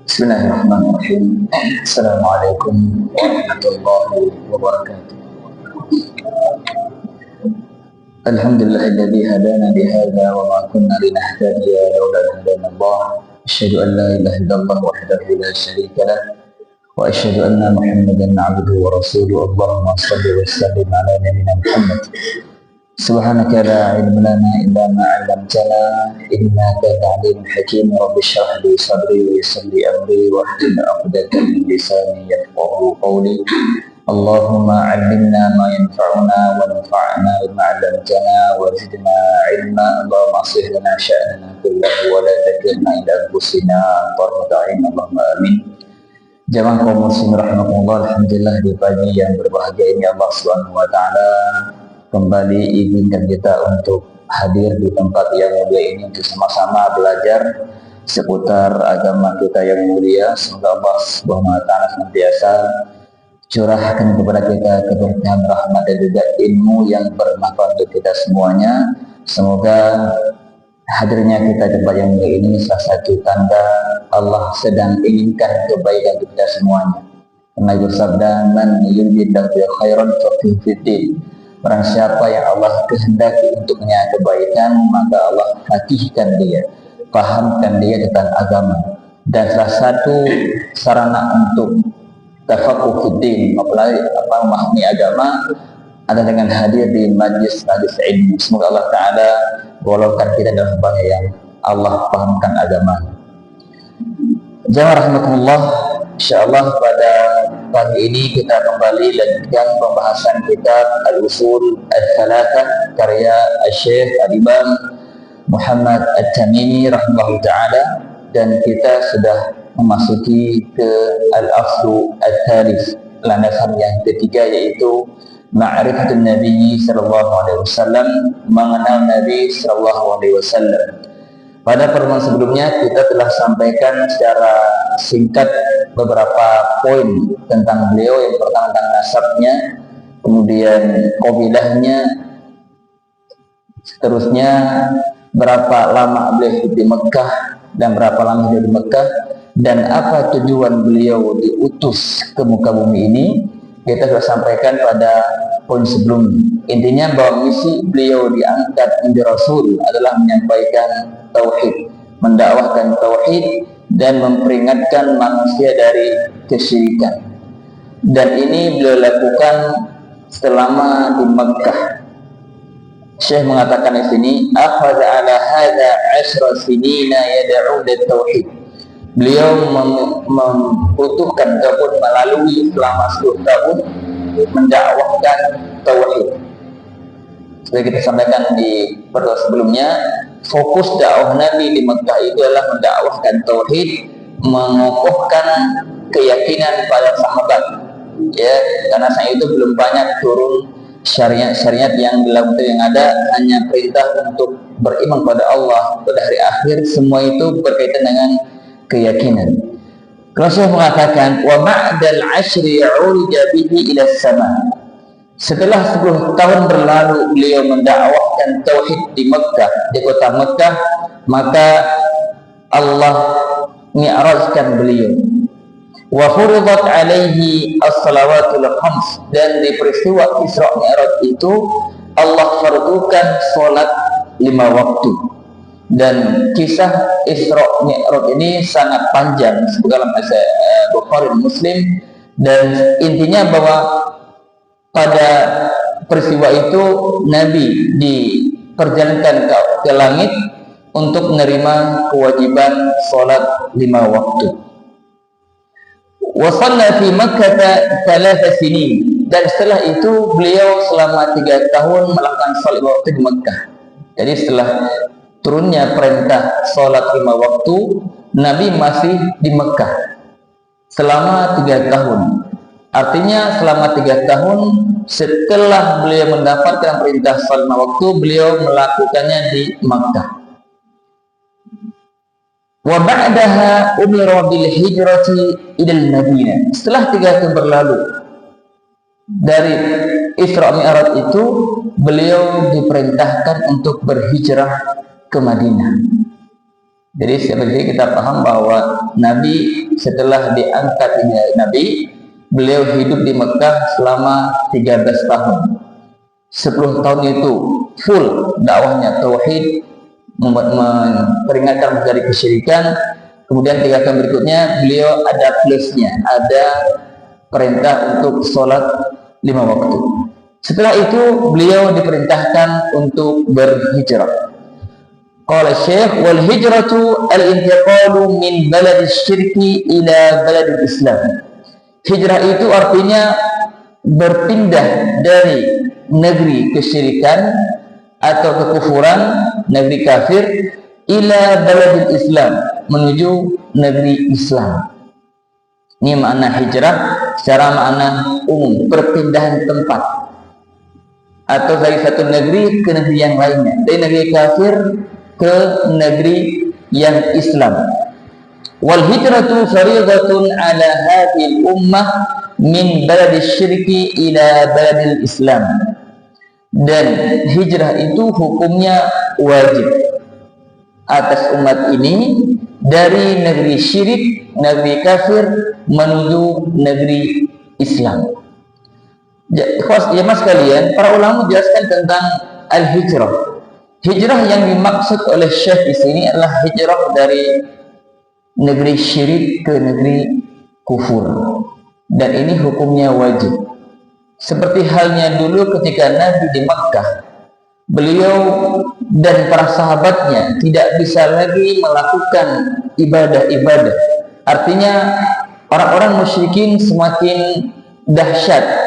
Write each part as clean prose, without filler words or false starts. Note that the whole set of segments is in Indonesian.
Bismillahirrahmanirrahim. Assalamualaikum warahmatullahi wabarakatuh. Alhamdulillahilladzi hadana lihadza wa ma kunna linahtadiya laula an hadana Allah. Asyhadu an la ilaha illallah wahdahu la syarika lah wa asyhadu anna Muhammadan 'abduhu wa rasuluhu. Allahumma shalli wa sallim ala nabiyyina Muhammad. Subhanaka la ilma lana illa ma 'allamtana innaka antal 'alimul hakim. Rabbi shrah li sadri wa yassir li amri wahlul 'uqdatam min lisani yafqahu qawli. Allahumma 'allimna ma yanfa'una wanfa'na bima 'allamtana wa zidna 'ilma. Allahumma aslih lana sya'nana kullahu wa la takilna ila anfusina tarfata 'ain. Allahumma amin. Jamaah kaum muslimin rahimakumullah, alhamdulillah di pagi yang berbahagia ini Allah Subhanahu wa taala kembali izinkan kita untuk hadir di tempat yang mulia ini untuk sama-sama belajar seputar agama kita yang mulia. Semoga Allah Subhanahu wa taala senantiasa curahkan kepada kita keberkahan, rahmat dan juga ilmu yang bermanfaat untuk kita semuanya. Semoga hadirnya kita di tempat yang mulia ini salah satu tanda Allah sedang inginkan kebaikan untuk kita semuanya. Karena bersabda, man yuridillahu khairan faqihu fiddin. Barang siapa yang Allah kehendaki untuknya kebaikan, maka Allah fakihkan dia, pahamkan dia tentang agama. Dan salah satu sarana untuk tafaqquh fiddin, memahami agama, ada dengan hadir di majlis ilmu. Semoga Allah Ta'ala golongkan kita dalam hamba yang Allah pahamkan agama. Jamaah rahimakumullah, insyaallah pada pagi ini kita kembali lanjutkan pembahasan kitab Al-Usul Al-Thalathah karya Syekh Al-Imam Muhammad At-Tamimi rahimahullah ta'ala, dan kita sudah memasuki ke Al-Aslu Al-Thalith, landasan yang ketiga, yaitu Ma'rifatun Nabi sallallahu alaihi wasallam, mengenal Nabi sallallahu alaihi wasallam. Pada pertemuan sebelumnya kita telah sampaikan secara singkat beberapa poin tentang beliau. Yang pertama tentang nasabnya, kemudian qabilahnya, seterusnya berapa lama beliau hidup di Mekah dan berapa lama hidup di Mekah, dan apa tujuan beliau diutus ke muka bumi ini. Kita sudah sampaikan pada poin sebelumnya. Intinya bahwa misi beliau diangkat menjadi Rasul adalah menyampaikan tauhid, mendakwahkan tauhid dan memperingatkan manusia dari kesyirikan. Dan ini beliau lakukan selama di Mekah. Syekh mengatakan di sini, akhadha ala hadza 'ashra sinina yad'u lit-tauhid. Beliau membutuhkan ataupun melalui selama 10 tahun mendakwahkan tauhid. Seperti kita sampaikan di pertemuan sebelumnya, fokus dakwah Nabi di Mekah itu adalah mendakwahkan tauhid, mengokohkan keyakinan para sahabat. Ya, karena saat itu belum banyak turun syariat-syariat yang dilakukan, yang ada hanya perintah untuk beriman pada Allah pada hari akhir. Semua itu berkaitan dengan keyakinan. Rasul mengatakan, wa ma'dal 'ashri 'urija bihi ila sama. Setelah 10 tahun berlalu beliau mendakwahkan tauhid di Mekah, di kota Mekah, maka Allah mi'rajkan beliau. Wa furidat 'alaihi as-salawatul khams, dan di peristiwa Isra Mi'raj itu Allah fardukan salat 5 waktu. Dan kisah Isra Mi'raj ini sangat panjang dalam Bukhari dan Muslim, dan intinya bahwa pada peristiwa itu Nabi diperjalankan ke langit untuk menerima kewajiban salat 5 waktu. Wa shalla fi Makkah 3 sinin, dan setelah itu beliau selama 3 tahun melakukan salat waktu di Mekah. Jadi setelah turunnya perintah sholat 5 waktu, Nabi masih di Mekah selama 3 tahun. Artinya selama 3 tahun setelah beliau mendapatkan perintah sholat 5 waktu, beliau melakukannya di Mekah. Wa ba'daha umira bil hijrati ila al-Madinah. Setelah 3 tahun berlalu, dari Isra Mi'raj itu beliau diperintahkan untuk berhijrah ke Madinah. Jadi seperti kita paham bahwa Nabi setelah diangkat menjadi Nabi, beliau hidup di Mekah selama 13 tahun. 10 tahun itu full dakwahnya tauhid, memperingatkan dari kesyirikan. Kemudian 3 tahun berikutnya beliau ada plusnya, ada perintah untuk sholat 5 waktu. Setelah itu beliau diperintahkan untuk berhijrah. Qala Syekh, wal hijratu al-intiqalu min balad syirki ila balad Islam. Hijrah itu artinya berpindah dari negeri kesyirikan atau kekufuran, negeri kafir, ila balad Islam, menuju negeri Islam. Ini makna hijrah secara makna umum, perpindahan tempat atau dari satu negeri ke negeri yang lainnya, dari negeri kafir ke negeri yang Islam. Wal hijratu fariidatun ala hadhihi ummah min baladi syirki ila baladil Islam. Dan hijrah itu hukumnya wajib atas umat ini dari negeri syirik, negeri kafir menuju negeri Islam. Ya mas kalian, para ulama menjelaskan tentang al-hijrah. Hijrah yang dimaksud oleh Syekh di sini adalah hijrah dari negeri syirik ke negeri kufur. Dan ini hukumnya wajib. Seperti halnya dulu ketika Nabi di Makkah, beliau dan para sahabatnya tidak bisa lagi melakukan ibadah-ibadah. Artinya orang-orang musyrikin semakin dahsyat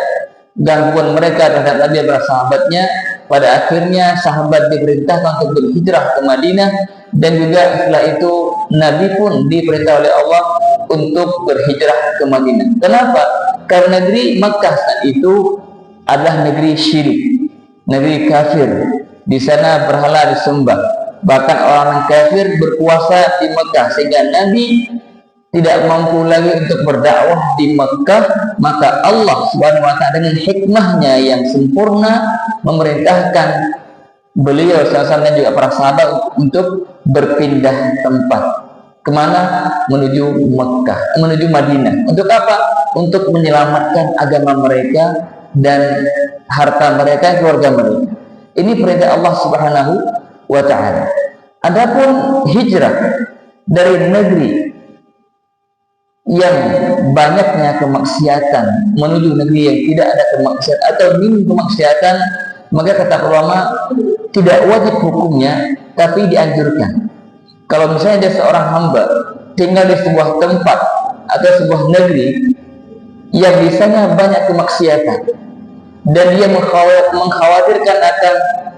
gangguan mereka terhadap Nabi dan para sahabatnya. Pada akhirnya sahabat diperintahkan untuk berhijrah ke Madinah, dan juga setelah itu Nabi pun diperintah oleh Allah untuk berhijrah ke Madinah. Kenapa? Karena negeri Makkah saat itu adalah negeri syirik, negeri kafir. Di sana berhala disembah, bahkan orang kafir berkuasa di Makkah, sehingga Nabi tidak mampu lagi untuk berdakwah di Makkah. Maka Allah Subhanahu wa ta'ala dengan hikmahnya yang sempurna memerintahkan beliau SAW dan juga para sahabat untuk berpindah tempat. Kemana? Menuju Makkah, menuju Madinah. Untuk apa? Untuk menyelamatkan agama mereka dan harta mereka, keluarga mereka. Ini perintah Allah Subhanahu wa ta'ala. Adapun hijrah dari negeri yang banyaknya kemaksiatan menuju negeri yang tidak ada kemaksiatan atau minim kemaksiatan, maka kata ulama tidak wajib hukumnya, tapi dianjurkan. Kalau misalnya ada seorang hamba tinggal di sebuah tempat atau sebuah negeri yang di sana banyak kemaksiatan dan dia mengkhawatirkan akan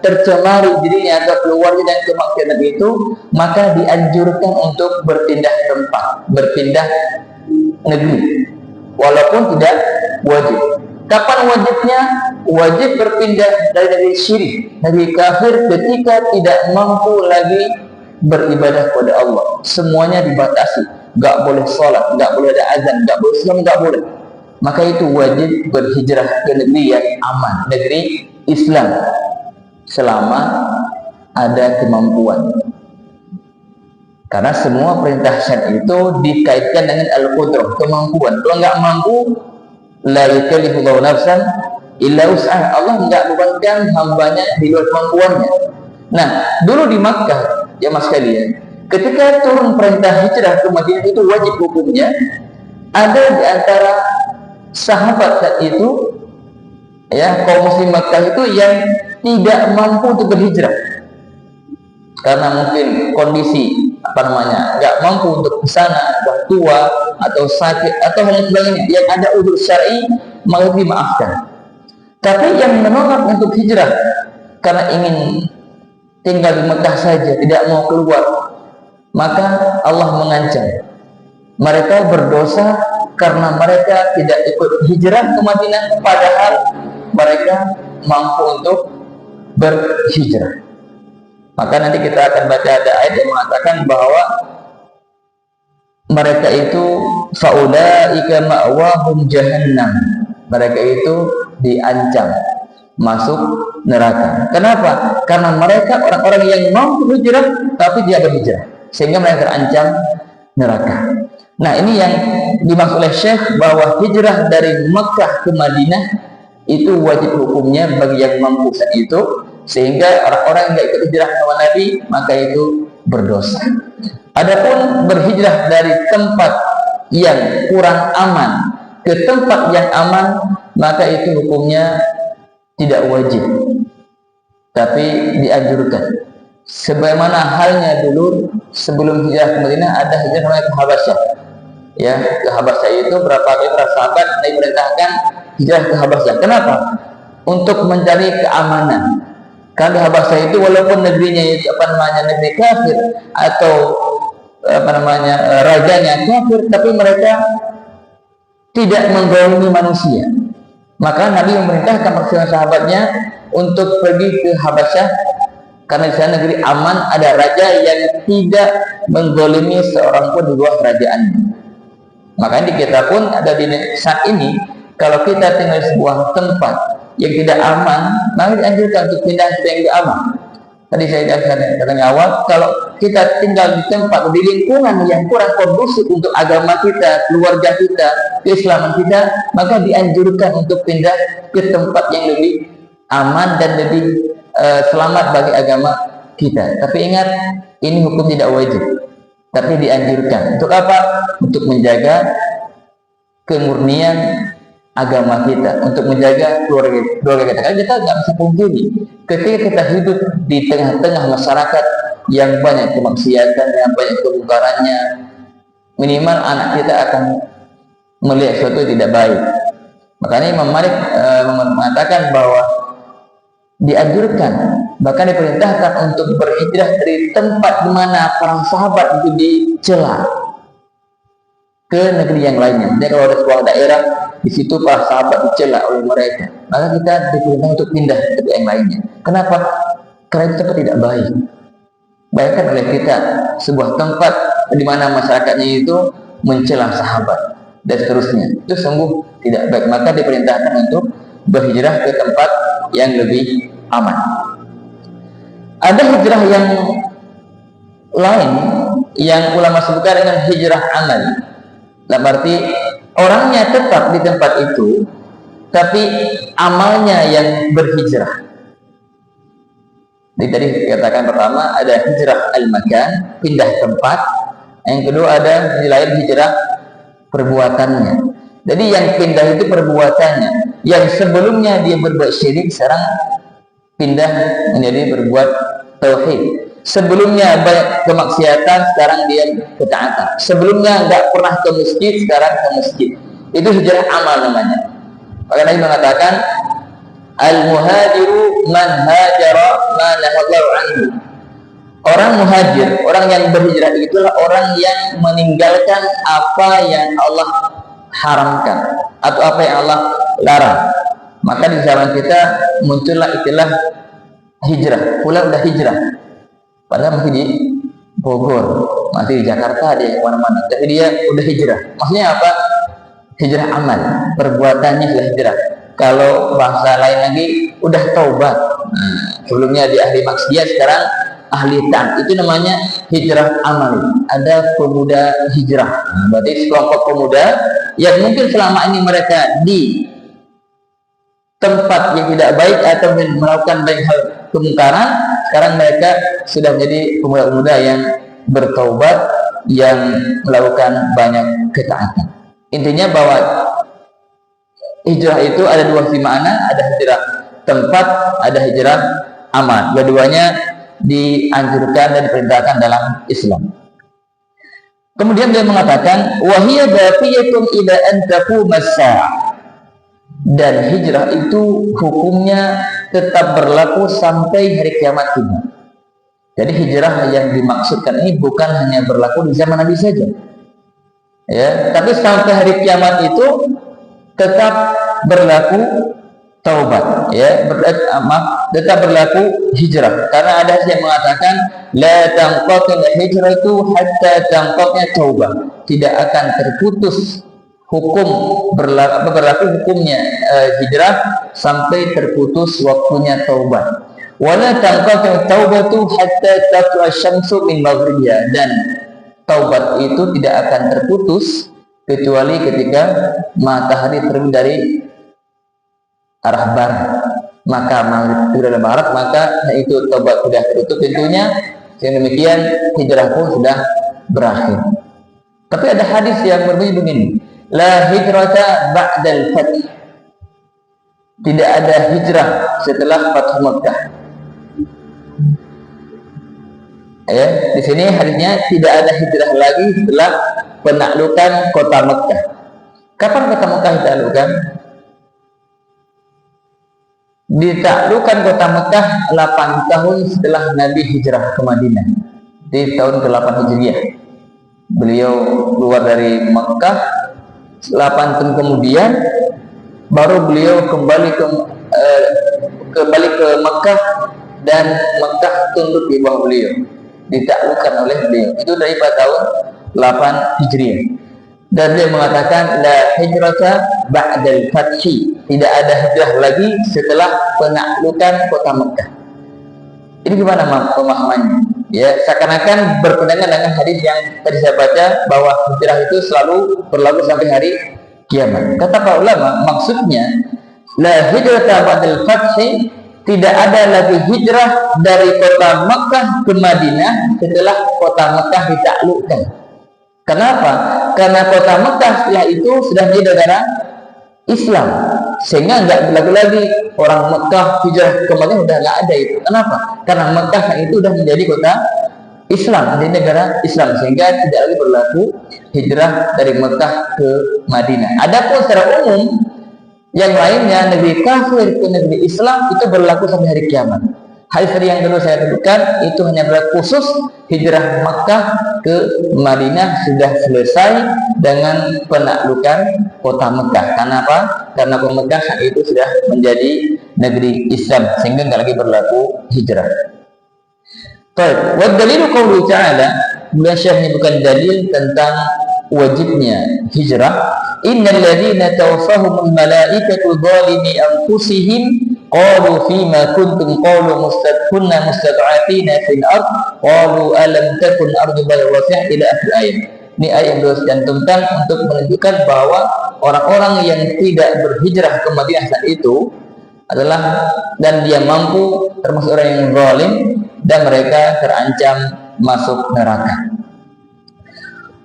tercemari dirinya atau keluarga dan kemaksiatan itu, maka dianjurkan untuk berpindah tempat, berpindah negeri, walaupun tidak wajib. Kapan wajibnya? Wajib berpindah dari negeri syirik, negeri kafir, ketika tidak mampu lagi beribadah kepada Allah. Semuanya dibatasi, nggak boleh sholat, nggak boleh ada azan, nggak boleh Islam, nggak boleh. Maka itu wajib berhijrah ke negeri yang aman, negeri Islam, selama ada kemampuan. Karena semua perintah syariat itu dikaitkan dengan al-qudrah, kemampuan. Kalau nggak mampu, la yukallifullahu nafsan illa wus'aha. Allah nggak bebankan hambanya di luar kemampuannya. Nah, dulu di Makkah, ya mas kalian, ketika turun perintah hijrah ke Madinah itu wajib hukumnya. Ada di antara sahabat saat itu, ya kaum muslim Makkah itu yang tidak mampu untuk berhijrah karena mungkin kondisi nggak mampu untuk ke sana, sudah tua atau sakit atau hal sebagainya yang ada udzur syar'i, maka dimaafkan. Tapi yang menolak untuk hijrah karena ingin tinggal di Mekah saja, tidak mau keluar, maka Allah mengancam mereka berdosa karena mereka tidak ikut hijrah ke Madinah, padahal mereka mampu untuk berhijrah. Maka nanti kita akan baca ada ayat yang mengatakan bahwa mereka itu faulaika ma'wahum jahannam, mereka itu diancam masuk neraka. Kenapa? Karena mereka orang-orang yang mau hijrah tapi dia berhijrah, sehingga mereka terancam neraka. Nah, ini yang dimaksud oleh Syekh bahwa hijrah dari Mekah ke Madinah itu wajib hukumnya bagi yang mampu saat itu, sehingga orang-orang yang tidak ikut hijrah sama Nabi maka itu berdosa. Adapun berhijrah dari tempat yang kurang aman ke tempat yang aman maka itu hukumnya tidak wajib, tapi dianjurkan. Sebagaimana halnya dulu sebelum hijrah ke Madinah ada hijrah namanya ke Habasyah. Ya, ke Habasyah itu berapa kali para sahabat diperintahkan hijrah ke Habasyah. Kenapa? Untuk mencari keamanan. Karena di Habasyah itu walaupun negerinya itu negeri kafir atau rajanya kafir, tapi mereka tidak menggolongi manusia. Maka Nabi memerintahkan para sahabatnya untuk pergi ke Habasyah karena di sana negeri aman, ada raja yang tidak menggolimi seorang pun di bawah kerajaannya. Makanya di kita pun ada di saat ini, kalau kita tinggal di sebuah tempat yang tidak aman, maka dianjurkan untuk pindah ke yang tidak aman. Tadi saya katakan awal, kalau kita tinggal di tempat, di lingkungan yang kurang kondusif untuk agama kita, keluarga kita, keislaman kita, maka dianjurkan untuk pindah ke tempat yang lebih aman dan lebih selamat bagi agama kita. Tapi ingat, ini hukum tidak wajib, tapi dianjurkan. Untuk apa? Untuk menjaga kemurnian agama kita, untuk menjaga keluarga kita. Karena kita nggak bisa pungkiri, ketika kita hidup di tengah-tengah masyarakat yang banyak kemaksiatannya, banyak kemungkarannya, minimal anak kita akan melihat sesuatu yang tidak baik. Makanya Imam Malik mengatakan bahwa dianjurkan, bahkan diperintahkan untuk berhijrah dari tempat di mana para sahabat itu dicela ke negeri yang lainnya. Jadi kalau ada sebuah daerah di situ para sahabat dicela oleh mereka, maka kita diperintahkan untuk pindah ke yang lainnya. Kenapa? Karena itu tidak baik. Bayangkan oleh kita sebuah tempat di mana masyarakatnya itu mencela sahabat dan seterusnya, itu sungguh tidak baik. Maka diperintahkan untuk berhijrah ke tempat yang lebih aman. Ada hijrah yang lain yang ulama sebutkan dengan hijrah amal. Dalam arti orangnya tetap di tempat itu, tapi amalnya yang berhijrah. Jadi tadi dikatakan pertama ada hijrah al-makan, pindah tempat. Yang kedua ada lain hijrah perbuatannya. Jadi yang pindah itu perbuatannya. Yang sebelumnya dia berbuat syirik, sekarang pindah menjadi berbuat tauhid. Sebelumnya banyak kemaksiatan, sekarang dia ketaatan. Sebelumnya enggak pernah ke masjid, sekarang ke masjid. Itu hijrah amal namanya. Maka Nabi mengatakan, al-muhajiru man hajara ma nahallahu anhu. Orang muhajir, orang yang berhijrah itulah orang yang meninggalkan apa yang Allah haramkan atau apa yang Allah larang. Maka di zaman kita muncullah istilah hijrah. Pulang udah hijrah, padahal masih di Bogor, masih di Jakarta, dia kemana-mana, tapi dia udah hijrah. Maksudnya apa? Hijrah amal, perbuatannya sudah hijrah. Kalau bahasa lain lagi, udah taubat. Sebelumnya di ahli maksiat, sekarang ahli taat. Itu namanya hijrah amal. Ada pemuda hijrah. Berarti sekelompok pemuda yang mungkin selama ini mereka di tempat yang tidak baik atau melakukan banyak hal kemungkaran, sekarang mereka sudah menjadi pemuda-pemuda yang bertaubat, yang melakukan banyak ketaatan. Intinya bahwa hijrah itu ada dua makna, ada hijrah tempat, ada hijrah amal. Dua-duanya dianjurkan dan diperintahkan dalam Islam. Kemudian dia mengatakan, wahiyya baqiyatun ila an taquma as-saa'ah. Dan hijrah itu hukumnya tetap berlaku sampai hari kiamat tiba. Jadi hijrah yang dimaksudkan ini bukan hanya berlaku di zaman Nabi saja, ya, tapi sampai hari kiamat itu tetap berlaku taubat, ya, tetap berlaku hijrah. Karena ada yang mengatakan la tanqatul hijratu hatta tanqatnya taubah. Tidak akan terputus hukum berlaku hukumnya hijrah sampai terputus waktunya taubat. Wala tanqatu taubatu hatta tatlu'a syamsu min maghribiha, dan taubat itu tidak akan terputus kecuali ketika matahari terbit dari arah barat. Maka maghrib dari barat, maka itu taubat sudah tertutup pintunya. Yang demikian hijrah pun sudah berakhir. Tapi ada hadis yang berbunyi begini, la hijrata ba'dal fath. Tidak ada hijrah setelah Fathu Makkah. Ya, di sini hadisnya tidak ada hijrah lagi setelah penaklukan kota Makkah. Kapan kota Makkah ditaklukkan? Ditaklukkan kota Makkah 8 tahun setelah Nabi hijrah ke Madinah, di tahun ke-8 Hijriah. Beliau keluar dari Makkah 8 tahun kemudian, baru beliau kembali ke Makkah, dan Makkah tunduk di bawah beliau, ditaklukkan oleh beliau. Itu dari tahun 8 Hijriah. Dan beliau mengatakan la hijrata ba'dal fathi, tidak ada hijrah lagi setelah penaklukan kota Mekah. Ini gimana pemahamannya? Ya, seakan-akan berpegangan dengan hadis yang tadi saya baca bahwa hijrah itu selalu berlaku sampai hari kiamat. Kata para ulama, maksudnya la hijrata ba'dal fathi, tidak ada lagi hijrah dari kota Mekah ke Madinah setelah kota Mekah ditaklukkan. Kenapa? Karena kota Mekah setelah itu sudah menjadi negara Islam, sehingga nggak berlaku lagi orang Mekah hijrah ke Madinah, udah nggak ada itu. Kenapa? Karena Mekah itu sudah menjadi kota Islam, menjadi negara Islam, sehingga tidak lagi berlaku hijrah dari Mekah ke Madinah. Adapun secara umum yang lainnya, negeri kafir ke negeri Islam itu berlaku sampai hari kiamat. Hadis yang dulu saya sebutkan itu hanya berlaku khusus hijrah Makkah ke Madinah sudah selesai dengan penaklukan kota Mekah. Kenapa? Karena kota Mekah itu sudah menjadi negeri Islam, sehingga nggak lagi berlaku hijrah. Baik, wa dalilu qaulu ta'ala, bulan Syekh menyebutkan dalil tentang wajibnya hijrah. Innal ladzina tawaffahumul malaikatu zalimi anfusihim qalu fima kuntum qalu kunna mustad'afina fil ard qalu alam takun ardullahi wasi'ah ila akhir ayat. Ini ayat yang cantumkan untuk menunjukkan bahwa orang-orang yang tidak berhijrah ke Madinah saat itu adalah, dan dia mampu, termasuk orang yang zalim, dan mereka terancam masuk neraka.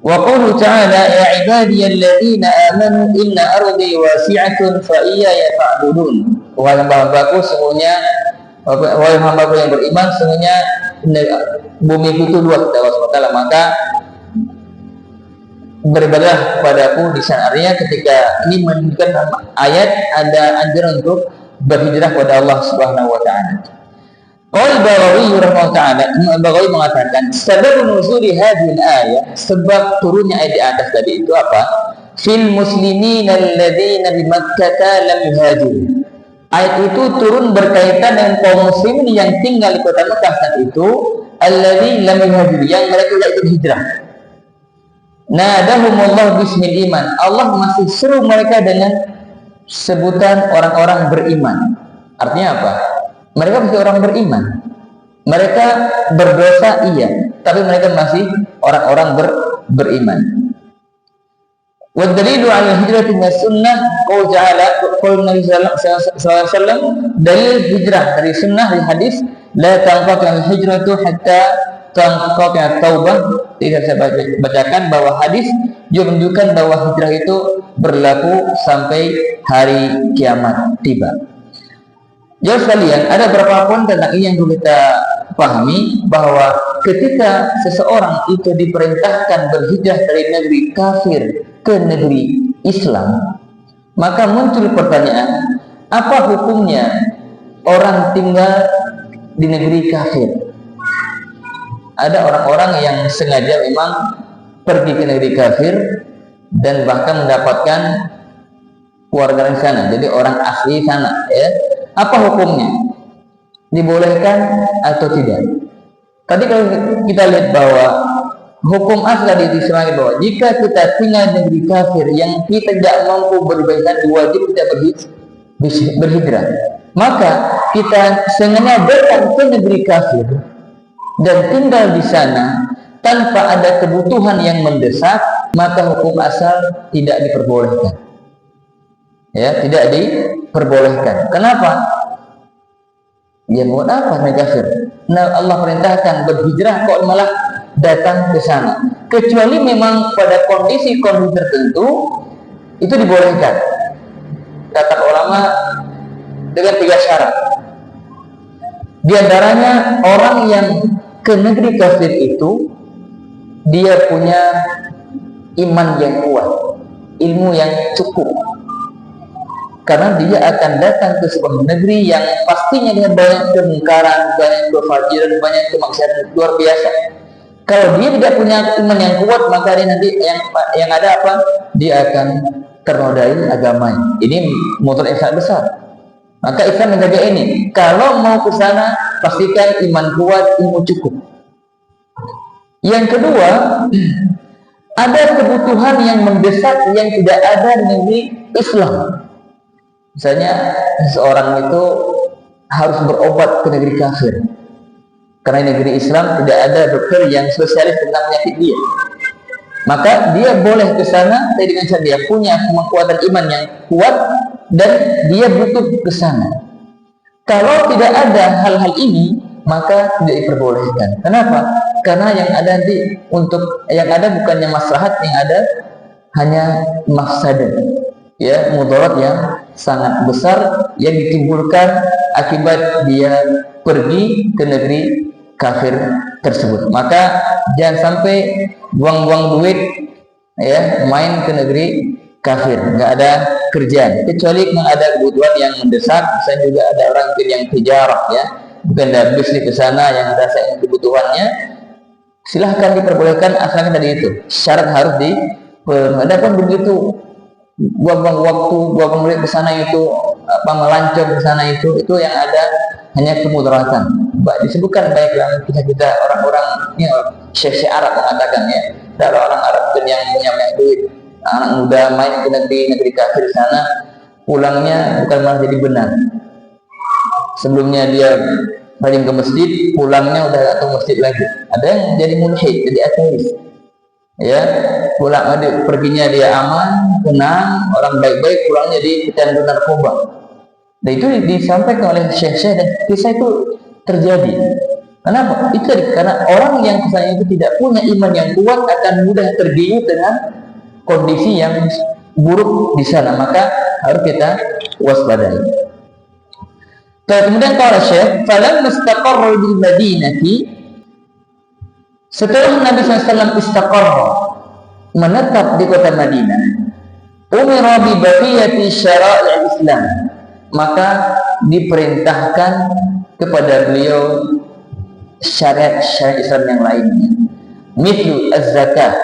Wa qulu ta'ala ya ibadiyalladzina amanu inna ardi wasi'atun fa iyaya fa'budun. Wahai hamba-hambaku, sesungguhnya wahai hamba-hambaku yang beriman, sesungguhnya bumi itu luas, kata Allah SWT, maka beribadahlah kepadaku di sana. Artinya ketika ini menunjukkan ayat ada anjuran untuk berhijrah kepada Allah Subhanahu wa taala. Al-Baghawi Al-Baghawi mengatakan sebab nuzuli hadhihi ayat, sebab turunnya ayat di atas tadi itu apa? Fil muslimin alladzina bi Makkah lam yuhajiru. Ayat itu turun berkaitan dengan kaum muslimin yang tinggal di kota Mekah saat itu, alladzi lam yuhajiru, yang mereka tidak ikut hijrah. Nadahumullah bismil iman, Allah masih seru mereka dengan sebutan orang-orang beriman. Artinya apa? Mereka masih orang beriman. Mereka berdosa iya, tapi mereka masih orang-orang beriman. Wa dalilu 'ala hijrati min sunnah qaul ta'ala qaul Nabi sallallahu alaihi wasallam, dalil hijrah dari sunnah, dari hadis la tanqatu hijratu hatta tanqatu taubah. Tidak saya bacakan bahwa hadis juga menunjukkan bahwa hijrah itu berlaku sampai hari kiamat tiba. Jauh sekalian, ada beberapa poin tentang ini yang kita pahami, bahwa ketika seseorang itu diperintahkan berhijrah dari negeri kafir ke negeri Islam, maka muncul pertanyaan, apa hukumnya orang tinggal di negeri kafir? Ada orang-orang yang sengaja memang pergi ke negeri kafir dan bahkan mendapatkan keluarga di sana, jadi orang asli sana, ya. Apa hukumnya? Dibolehkan atau tidak? Tadi kalau kita lihat bahwa hukum asal di Islam bahwa jika kita tinggal di negeri kafir yang kita tidak mampu beribadah, wajib kita berhijrah. Maka kita sengaja datang ke negeri kafir dan tinggal di sana tanpa ada kebutuhan yang mendesak, maka hukum asal tidak diperbolehkan. Ya, tidak diperbolehkan. Kenapa? Ya buat apa negeri kafir? Nah, Allah perintahkan berhijrah kok malah datang ke sana. Kecuali memang pada kondisi-kondisi tertentu itu dibolehkan. Kata ulama dengan 3 syarat. Di antaranya orang yang ke negeri kafir itu dia punya iman yang kuat, ilmu yang cukup. Karena dia akan datang ke sebuah negeri yang pastinya dengan banyak kemungkaran, banyak kefajiran, banyak kemaksiatan luar biasa. Kalau dia tidak punya iman yang kuat, maka dia nanti yang ada apa? Dia akan ternodai agamanya. Ini mudarat yang sangat besar. Maka Islam menjaga ini. Kalau mau ke sana, pastikan iman kuat, ilmu cukup. Yang kedua, ada kebutuhan yang mendesak yang tidak ada di negeri Islam. Misalnya seorang itu harus berobat ke negeri kafir, karena di negeri Islam tidak ada dokter yang spesialis tentang penyakit dia. Maka dia boleh ke sana dengan cara dia punya kekuatan iman yang kuat dan dia butuh ke sana. Kalau tidak ada hal-hal ini, maka tidak diperbolehkan. Kenapa? Karena yang ada nanti yang ada bukannya maslahat, yang ada hanya mafsadah. Ya, mudarat yang sangat besar yang ditimbulkan akibat dia pergi ke negeri kafir tersebut. Maka jangan sampai buang-buang duit ya main ke negeri kafir, nggak ada kerjaan, kecuali memang ada kebutuhan yang mendesak. Saya juga ada orang yang tijarah ya, bukan ada bisnis ke sana yang ada kebutuhannya, silahkan diperbolehkan asalkan tadi itu syarat harus dipenuhi. Adapun begitu buang-buang waktu, buang duit ke sana itu melancong ke sana itu yang ada hanya kemudaratan. Disebutkan baiklah kita orang-orang ini syekh Arab mengatakan ya, kalau orang Arab yang punya banyak duit, anak muda main ke negeri kafir sana, pulangnya bukan malah jadi benar. Sebelumnya dia rajin ke masjid, pulangnya udah gak ke masjid lagi. Ada yang jadi mulhid, jadi ateis. Ya, pulang perginya dia aman, tenang, orang baik-baik, pulangnya jadi pecandu narkoba. Dan itu disampaikan oleh syekh-syekh dan kisah itu terjadi. Kenapa? Itu karena orang yang kesana itu tidak punya iman yang kuat akan mudah tergiur dengan kondisi yang buruk di sana. Maka harus kita waspadai. Kemudian kata Syekh, "Falam mustaqarra bil Madinati." Setelah Nabi SAW istaqarra, menetap di kota Madinah, umira bi baqiyati syara'i Islam, maka diperintahkan kepada beliau syariat Islam yang lainnya, mithlu az-zakah,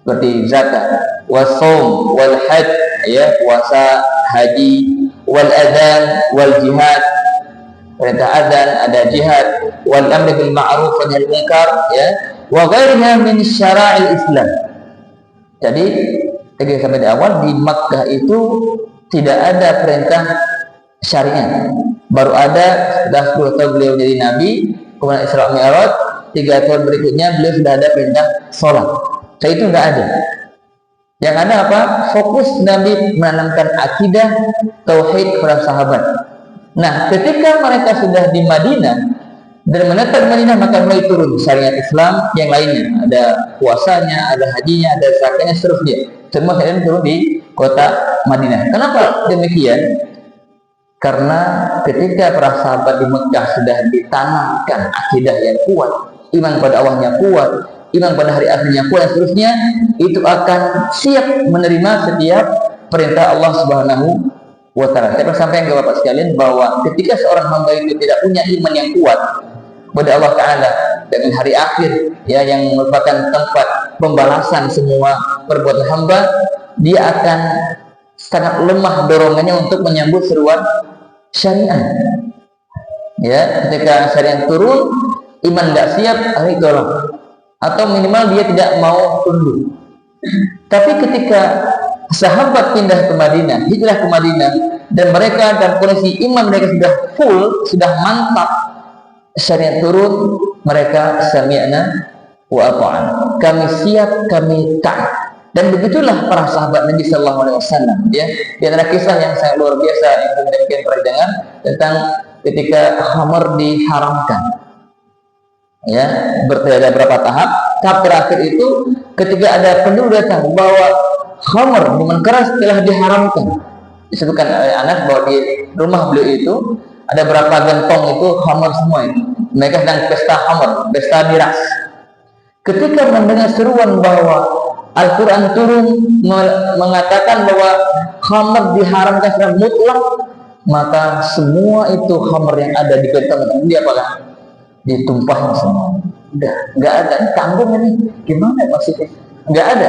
seperti zakat, was-shaum, wal hajj, ya, puasa, haji, wal adzan, wal jihad, perintah adzan, ada jihad, wal amri bil ma'ruf wa nahy anil munkar, ya, wa ghairiha min syara'il Islam. Jadi tadi sampai di awal di Makkah itu tidak ada perintah syariat. Baru ada setelah 10 tahun beliau jadi nabi, kemudian Isra Mi'raj, 3 tahun berikutnya beliau sudah ada perintah sholat. Setelah itu enggak ada. Yang ada apa? Fokus Nabi menanamkan akidah tauhid kepada sahabat. Nah, ketika mereka sudah di Madinah dan menetap di Madinah, maka mulai turun syariat Islam yang lainnya. Ada puasanya, ada hajinya, ada zakatnya, seterusnya. Semua syariat turun di kota Madinah. Kenapa demikian? Karena ketika para sahabat di Mekah sudah ditanamkan akidah yang kuat, iman pada Allahnya kuat, iman pada hari akhirnya kuat, dan seterusnya, itu akan siap menerima setiap perintah Allah Subhanahu wa ta'ala. Saya pernah sampaikan ke Bapak sekalian bahwa ketika seorang hamba itu tidak punya iman yang kuat kepada Allah Ta'ala dengan hari akhir, ya, yang merupakan tempat pembalasan semua perbuatan hamba, dia akan sangat lemah dorongannya untuk menyambut seruan syariat. Ya, ketika syariat turun, iman tidak siap, akhirnya tolong. atau minimal dia tidak mau tunduk. Tapi ketika sahabat pindah ke Madinah, hijrah ke Madinah, dan mereka dalam kondisi iman mereka sudah full, sudah mantap, syariat turun, mereka sami'na wa ata'na, kami siap, kami taat. Dan begitulah para sahabat Nabi Sallallahu Alaihi Wasallam. Ya, di antara kisah yang sangat luar biasa yang mungkin pernah dengar tentang ketika khamar diharamkan. Ya, ada beberapa tahap. Tahap terakhir itu ketika ada penduduk datang bahwa khamar, minuman keras telah diharamkan. Disebutkan oleh Anas bahwa di rumah beliau itu ada berapa gentong itu khamar semua itu. Mereka sedang pesta khamar, pesta miras. Ketika mendengar seruan bahwa Al-Quran turun mengatakan bahwa khamar diharamkan secara mutlak, maka semua itu khamar yang ada di gentong itu dia apakan? Ditumpahkan semua. Udah, nggak ada. Tanggung ini gimana maksudnya? Nggak ada.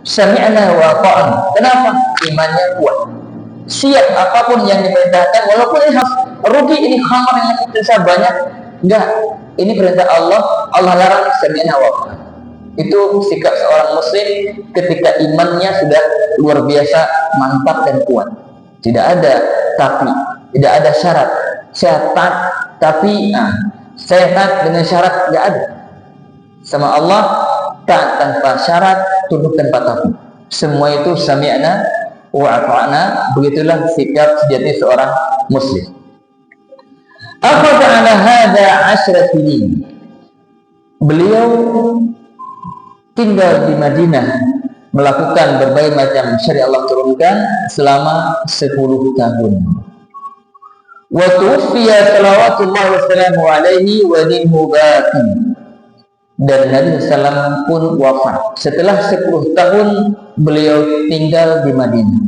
Sami'na wa ata'na. Kenapa? Imannya kuat. Siap apapun yang diperintahkan, walaupun ini rugi, ini khamar yang tersisa banyak. Enggak. Ini perintah Allah. Allah larang, sami'na wa ata'na. Itu sikap seorang muslim ketika imannya sudah luar biasa mantap dan kuat. Tidak ada tapi, tidak ada syarat. Saya taat tapi, saya taat dengan syarat, tidak ada. Sama Allah taat tanpa syarat, tunduk tanpa tapi. Semua itu sami'na wa ata'na. Begitulah sikap sejati seorang muslim. Akhadha ala hadha 10 sinin. Beliau tinggal di Madinah, melakukan berbagai macam syariat Allah turunkan selama 10 tahun. Wa tuwfiya salawatullah wa salamu alaihi wa dinhu baqi. Dan Nabi sallallahu pun wafat setelah 10 tahun beliau tinggal di Madinah.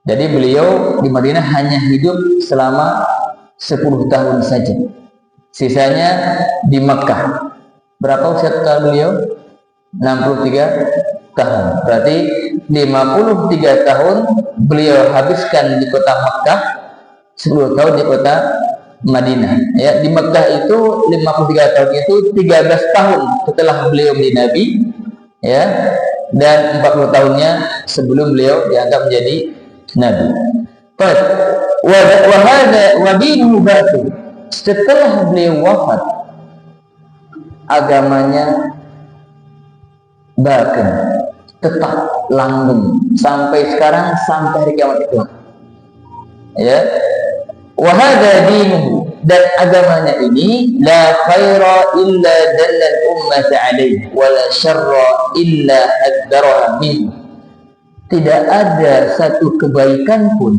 Jadi beliau di Madinah hanya hidup selama 10 tahun saja. Sisanya di Makkah. Berapa usia beliau? 63 tahun. Berarti 53 tahun beliau habiskan di kota Makkah, 10 tahun di kota Madinah. Ya, di Makkah itu 53 tahun itu 13 tahun setelah beliau menjadi nabi, ya, dan 40 tahunnya sebelum beliau dianggap menjadi nabi. Setelah beliau wafat, agamanya bahkan tetap langgeng sampai sekarang, sampai hari kiamat itu. Ya, wahada dinuhu, dan agamanya ini la khaira illa dallal ummata alaihi wa la syarra illa haddaraha min. Tidak ada satu kebaikan pun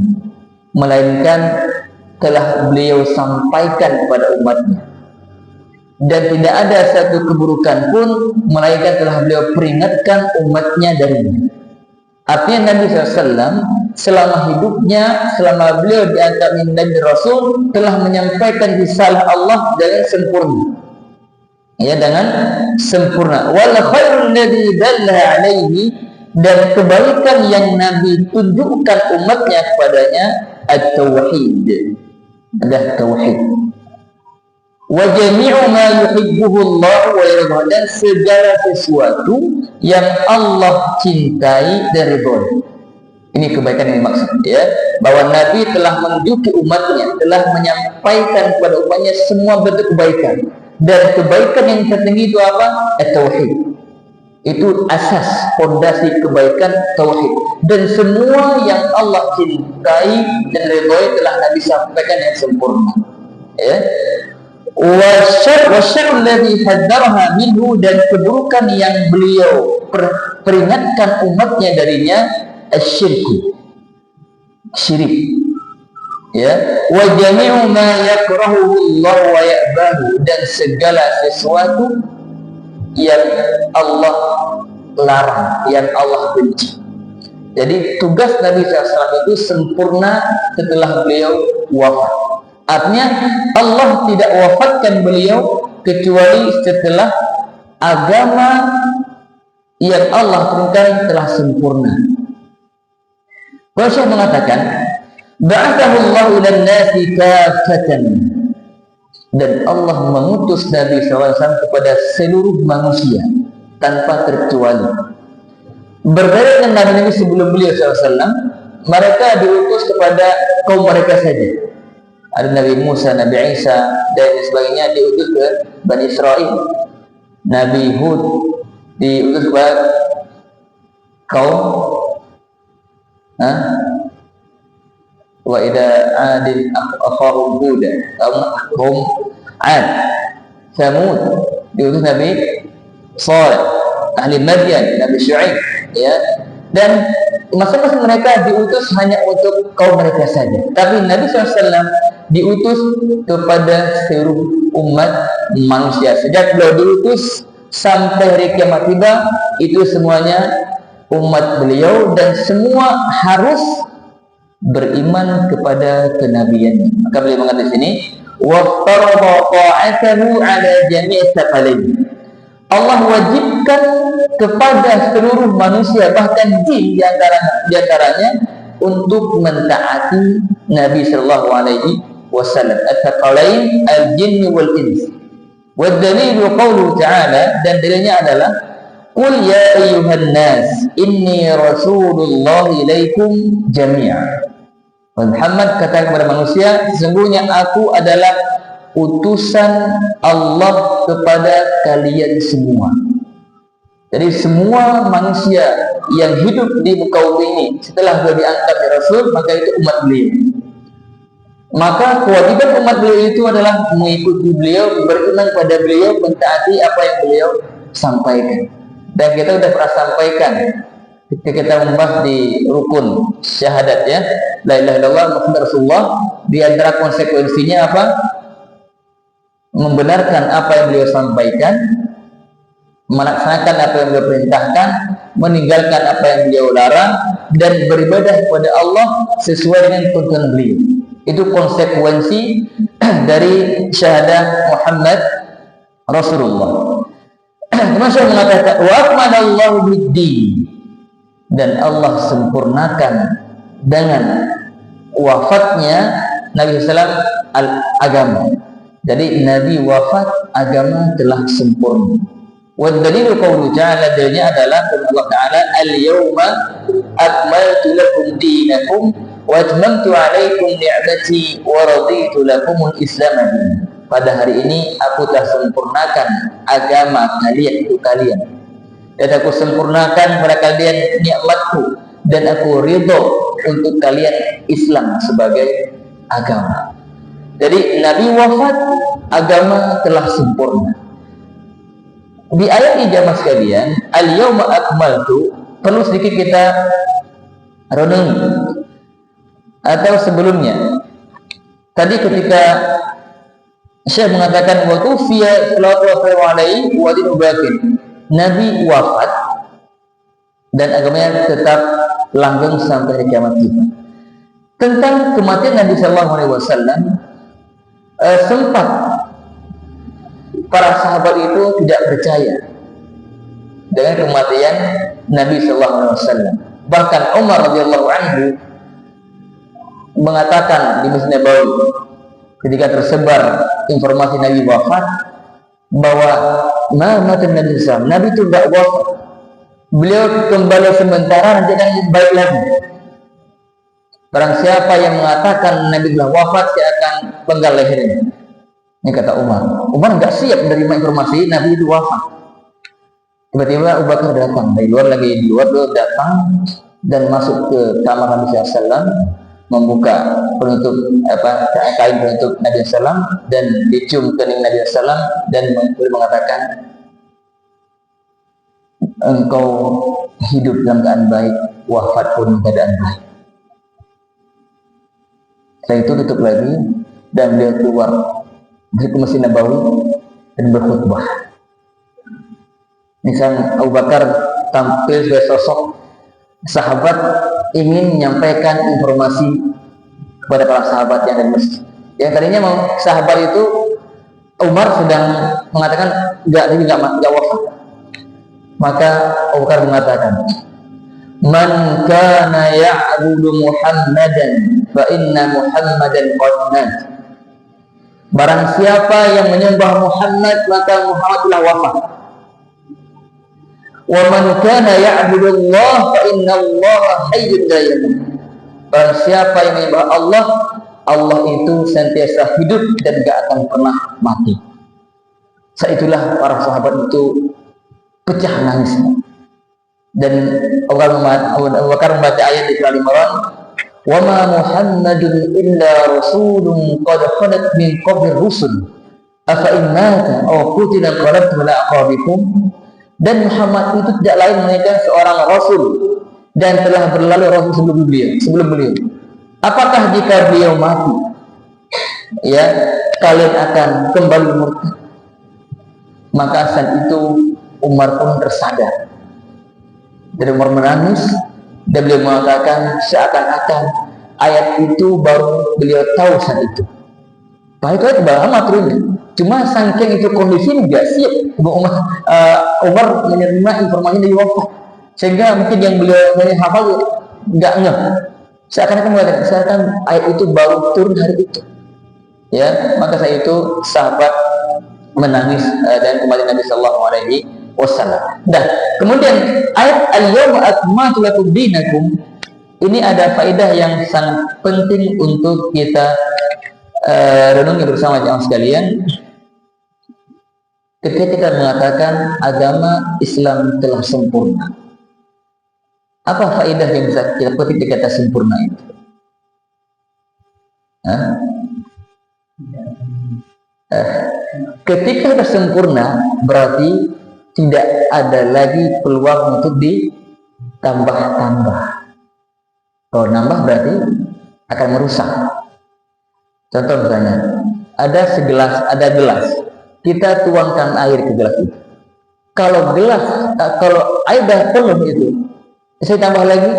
melainkan telah beliau sampaikan kepada umatnya, dan tidak ada satu keburukan pun melainkan telah beliau peringatkan umatnya darinya. Artinya Nabi SAW selama hidupnya, selama beliau diangkat menjadi Rasul, telah menyampaikan risalah Allah dengan sempurna. Ya, dengan sempurna. Wal khairul ladzi dalla alaihi, dan kebaikan yang Nabi tunjukkan umatnya kepadanya at-tauhid. Ada tauhid. Wa jami'u ma yuhibbuhu Allah wa yarda, dan segala sesuatu yang Allah cintai dan ridhoi. Ini kebaikan yang dimaksud, ya, bahwa Nabi telah menunjuki umatnya, telah menyampaikan kepada umatnya semua bentuk kebaikan, dan kebaikan yang tertinggi itu apa? Tauhid. Itu asas fondasi kebaikan, tauhid, dan semua yang Allah cintai dan ridhoi telah Nabi sampaikan yang sempurna, ya. Wasyarrul ladzi hadzaraha minhu, dan keburukan yang beliau peringatkan umatnya darinya asyirku, syirik, ya. Wa jami'u ma yakrahuhu Allah wa ya'bahu, dan segala sesuatu yang Allah larang, yang Allah benci. Jadi tugas Nabi SAW itu sempurna setelah beliau wafat. Artinya Allah tidak wafatkan beliau kecuali setelah agama yang Allah turunkan telah sempurna. Rasul mengatakan, ba'athahu Allahu ilan nasi kafatan. dan Allah mengutus Nabi SAW kepada seluruh manusia tanpa terkecuali. Berbeda dengan Nabi-Nabi sebelum beliau SAW, mereka diutus kepada kaum mereka saja. Ada Nabi Musa, Nabi Isa dan sebagainya diutus ke Bani Israel. Nabi Hud diutus kepada kaum wa ida adin akhahum Huda, kaum Ad. Samud diutus Nabi Saleh, ahli Madian, Nabi Syuaib, ya. Dan masing-masing mereka diutus hanya untuk kaum mereka saja. Tapi Nabi SAW diutus kepada seluruh umat manusia. Sejak beliau diutus sampai hari kiamat tiba, itu semuanya umat beliau dan semua harus beriman kepada kenabiannya. Maka beliau mengatakan di sini, waftarada ta'atahu ala jami' tsaqalain. Allah wajibkan kepada seluruh manusia, bahkan jin diantaranya, untuk mentaati Nabi sallallahu alaihi wasallam. At-tsaqalain al-jinn wal ins. Wa dalilu qawluhu ta'ala, dan dalilnya adalah qul ya ayyuhan nas inni rasulullah ilaikum jami'a. Muhammad katakan kepada manusia, sesungguhnya aku adalah utusan Allah kepada kalian semua. Jadi semua manusia yang hidup di muka bumi ini setelah beliau diangkat ya Rasul, maka itu umat beliau. Maka kewajiban umat beliau itu adalah mengikuti beliau, beriman pada beliau, mentaati apa yang beliau sampaikan. Dan kita sudah pernah sampaikan ketika kita membahas di rukun syahadat, ya, la ilaha illallah Muhammad Rasulullah, di antara konsekuensinya apa? Membenarkan apa yang beliau sampaikan, melaksanakan apa yang beliau perintahkan, meninggalkan apa yang beliau larang, dan beribadah kepada Allah sesuai dengan tuntunan beliau. Itu konsekuensi dari syahadat Muhammad Rasulullah. Kemudian saya mengatakan wa akmalallahu bid-din, dan Allah sempurnakan dengan wafatnya Nabi SAW agama. Jadi Nabi wafat, agama telah sempurna. Wa dalilu qawlu ta'ala, dalilnya adalah firman Allah Ta'ala, al-yawma akmaltu lakum dinakum wa atmamtu 'alaikum ni'mati wa raditu lakumul Islam dinan. Pada hari ini aku telah sempurnakan agama kalian untuk kalian, dan aku sempurnakan pada kalian nikmatku, dan aku ridho untuk kalian Islam sebagai agama. Jadi Nabi wafat, agama telah sempurna. Di ayat ini jamaah sekalian, al-yawma akmaltu, perlu sedikit kita renungi. Atau sebelumnya, tadi ketika Syekh mengatakan wa tufiya sallallahu alaihi wa sallam, Nabi wafat dan agamanya tetap langgeng sampai kiamat kita. Tentang kematian Nabi sallallahu alaihi wasallam, sempat para sahabat itu tidak percaya dengan kematian Nabi sallallahu alaihi wasallam. Bahkan Umar radhiyallahu anhu mengatakan di Masjid Nabawi ketika tersebar informasi Nabi wafat, bahwa matan Nabi SAW, Nabi itu tidak wafat, beliau kembali sementara, nanti akan baik lagi. Barang siapa yang mengatakan Nabi telah wafat, saya akan penggal lehernya. Ini kata Umar. Umar nggak siap menerima informasi Nabi itu wafat. Tiba-tiba Abu Bakar datang dari luar, lagi di luar, beliau datang dan masuk ke kamar Nabi SAW, membuka penutup kain penutup Nabi SAW dan dicium kening Nabi SAW, dan mengatakan, engkau hidup dalam keadaan baik, wafat pun keadaan baik. Setelah itu tutup lagi dan beliau keluar dari Masjid Nabawi dan berkhutbah. Misal Abu Bakar tampil sebagai sosok sahabat ingin menyampaikan informasi kepada para sahabat yang ada di masjid. Yang tadinya mau sahabat itu, Umar sedang mengatakan enggak wafat. Maka Abu Bakar mengatakan, man kana ya'budu Muhammadan fa inna Muhammadan qad mat. Barang siapa yang menyembah Muhammad, maka Muhammad telah wafat. Wa man kana ya'budullah fa innallaha hayyun la yamut. Barang siapa yang menyembah Allah, Allah itu senantiasa hidup dan gak akan pernah mati. Saat itulah para sahabat itu pecah nangis. Dan Abu Bakar membaca ayat di surah Al-Imran, "Wa ma Muhammadun illa rasulun qad khalat min qablir rusul. Afa in mata aw qutila qalabtum ala aqabikum." Dan Muhammad itu tidak lain melainkan seorang rasul dan telah berlalu rasul sebelum beliau. Apakah jika beliau mati, ya, kalian akan kembali murtad? Maka saat itu Umar pun tersadar. Dan Umar menangis dan beliau mengatakan seakan-akan ayat itu baru beliau tahu saat itu. Pak itu ayat lama turunnya. Cuma saking itu kondisi nggak siap Umar menerima informasi dari wafat, sehingga mungkin yang beliau hafal nggak ngeh. Seakan-akan mengatakan ayat itu baru turun hari itu. Ya, maka saat itu sahabat menangis dan kembali Nabi Sallallahu Alaihi Wasallam. Nah, kemudian ayat al-yawma akmaltu lakum dinakum ini ada faedah yang sangat penting untuk kita renungi bersama jamaah sekalian. Ketika kita mengatakan agama Islam telah sempurna, apa faedah yang bisa kita petik di kata sempurna itu? Ketika sudah sempurna berarti tidak ada lagi peluang untuk ditambah-tambah. Kalau nambah berarti akan merusak. Contoh misalnya, ada gelas, kita tuangkan air ke gelas itu. Kalau air dah penuh itu, saya tambah lagi.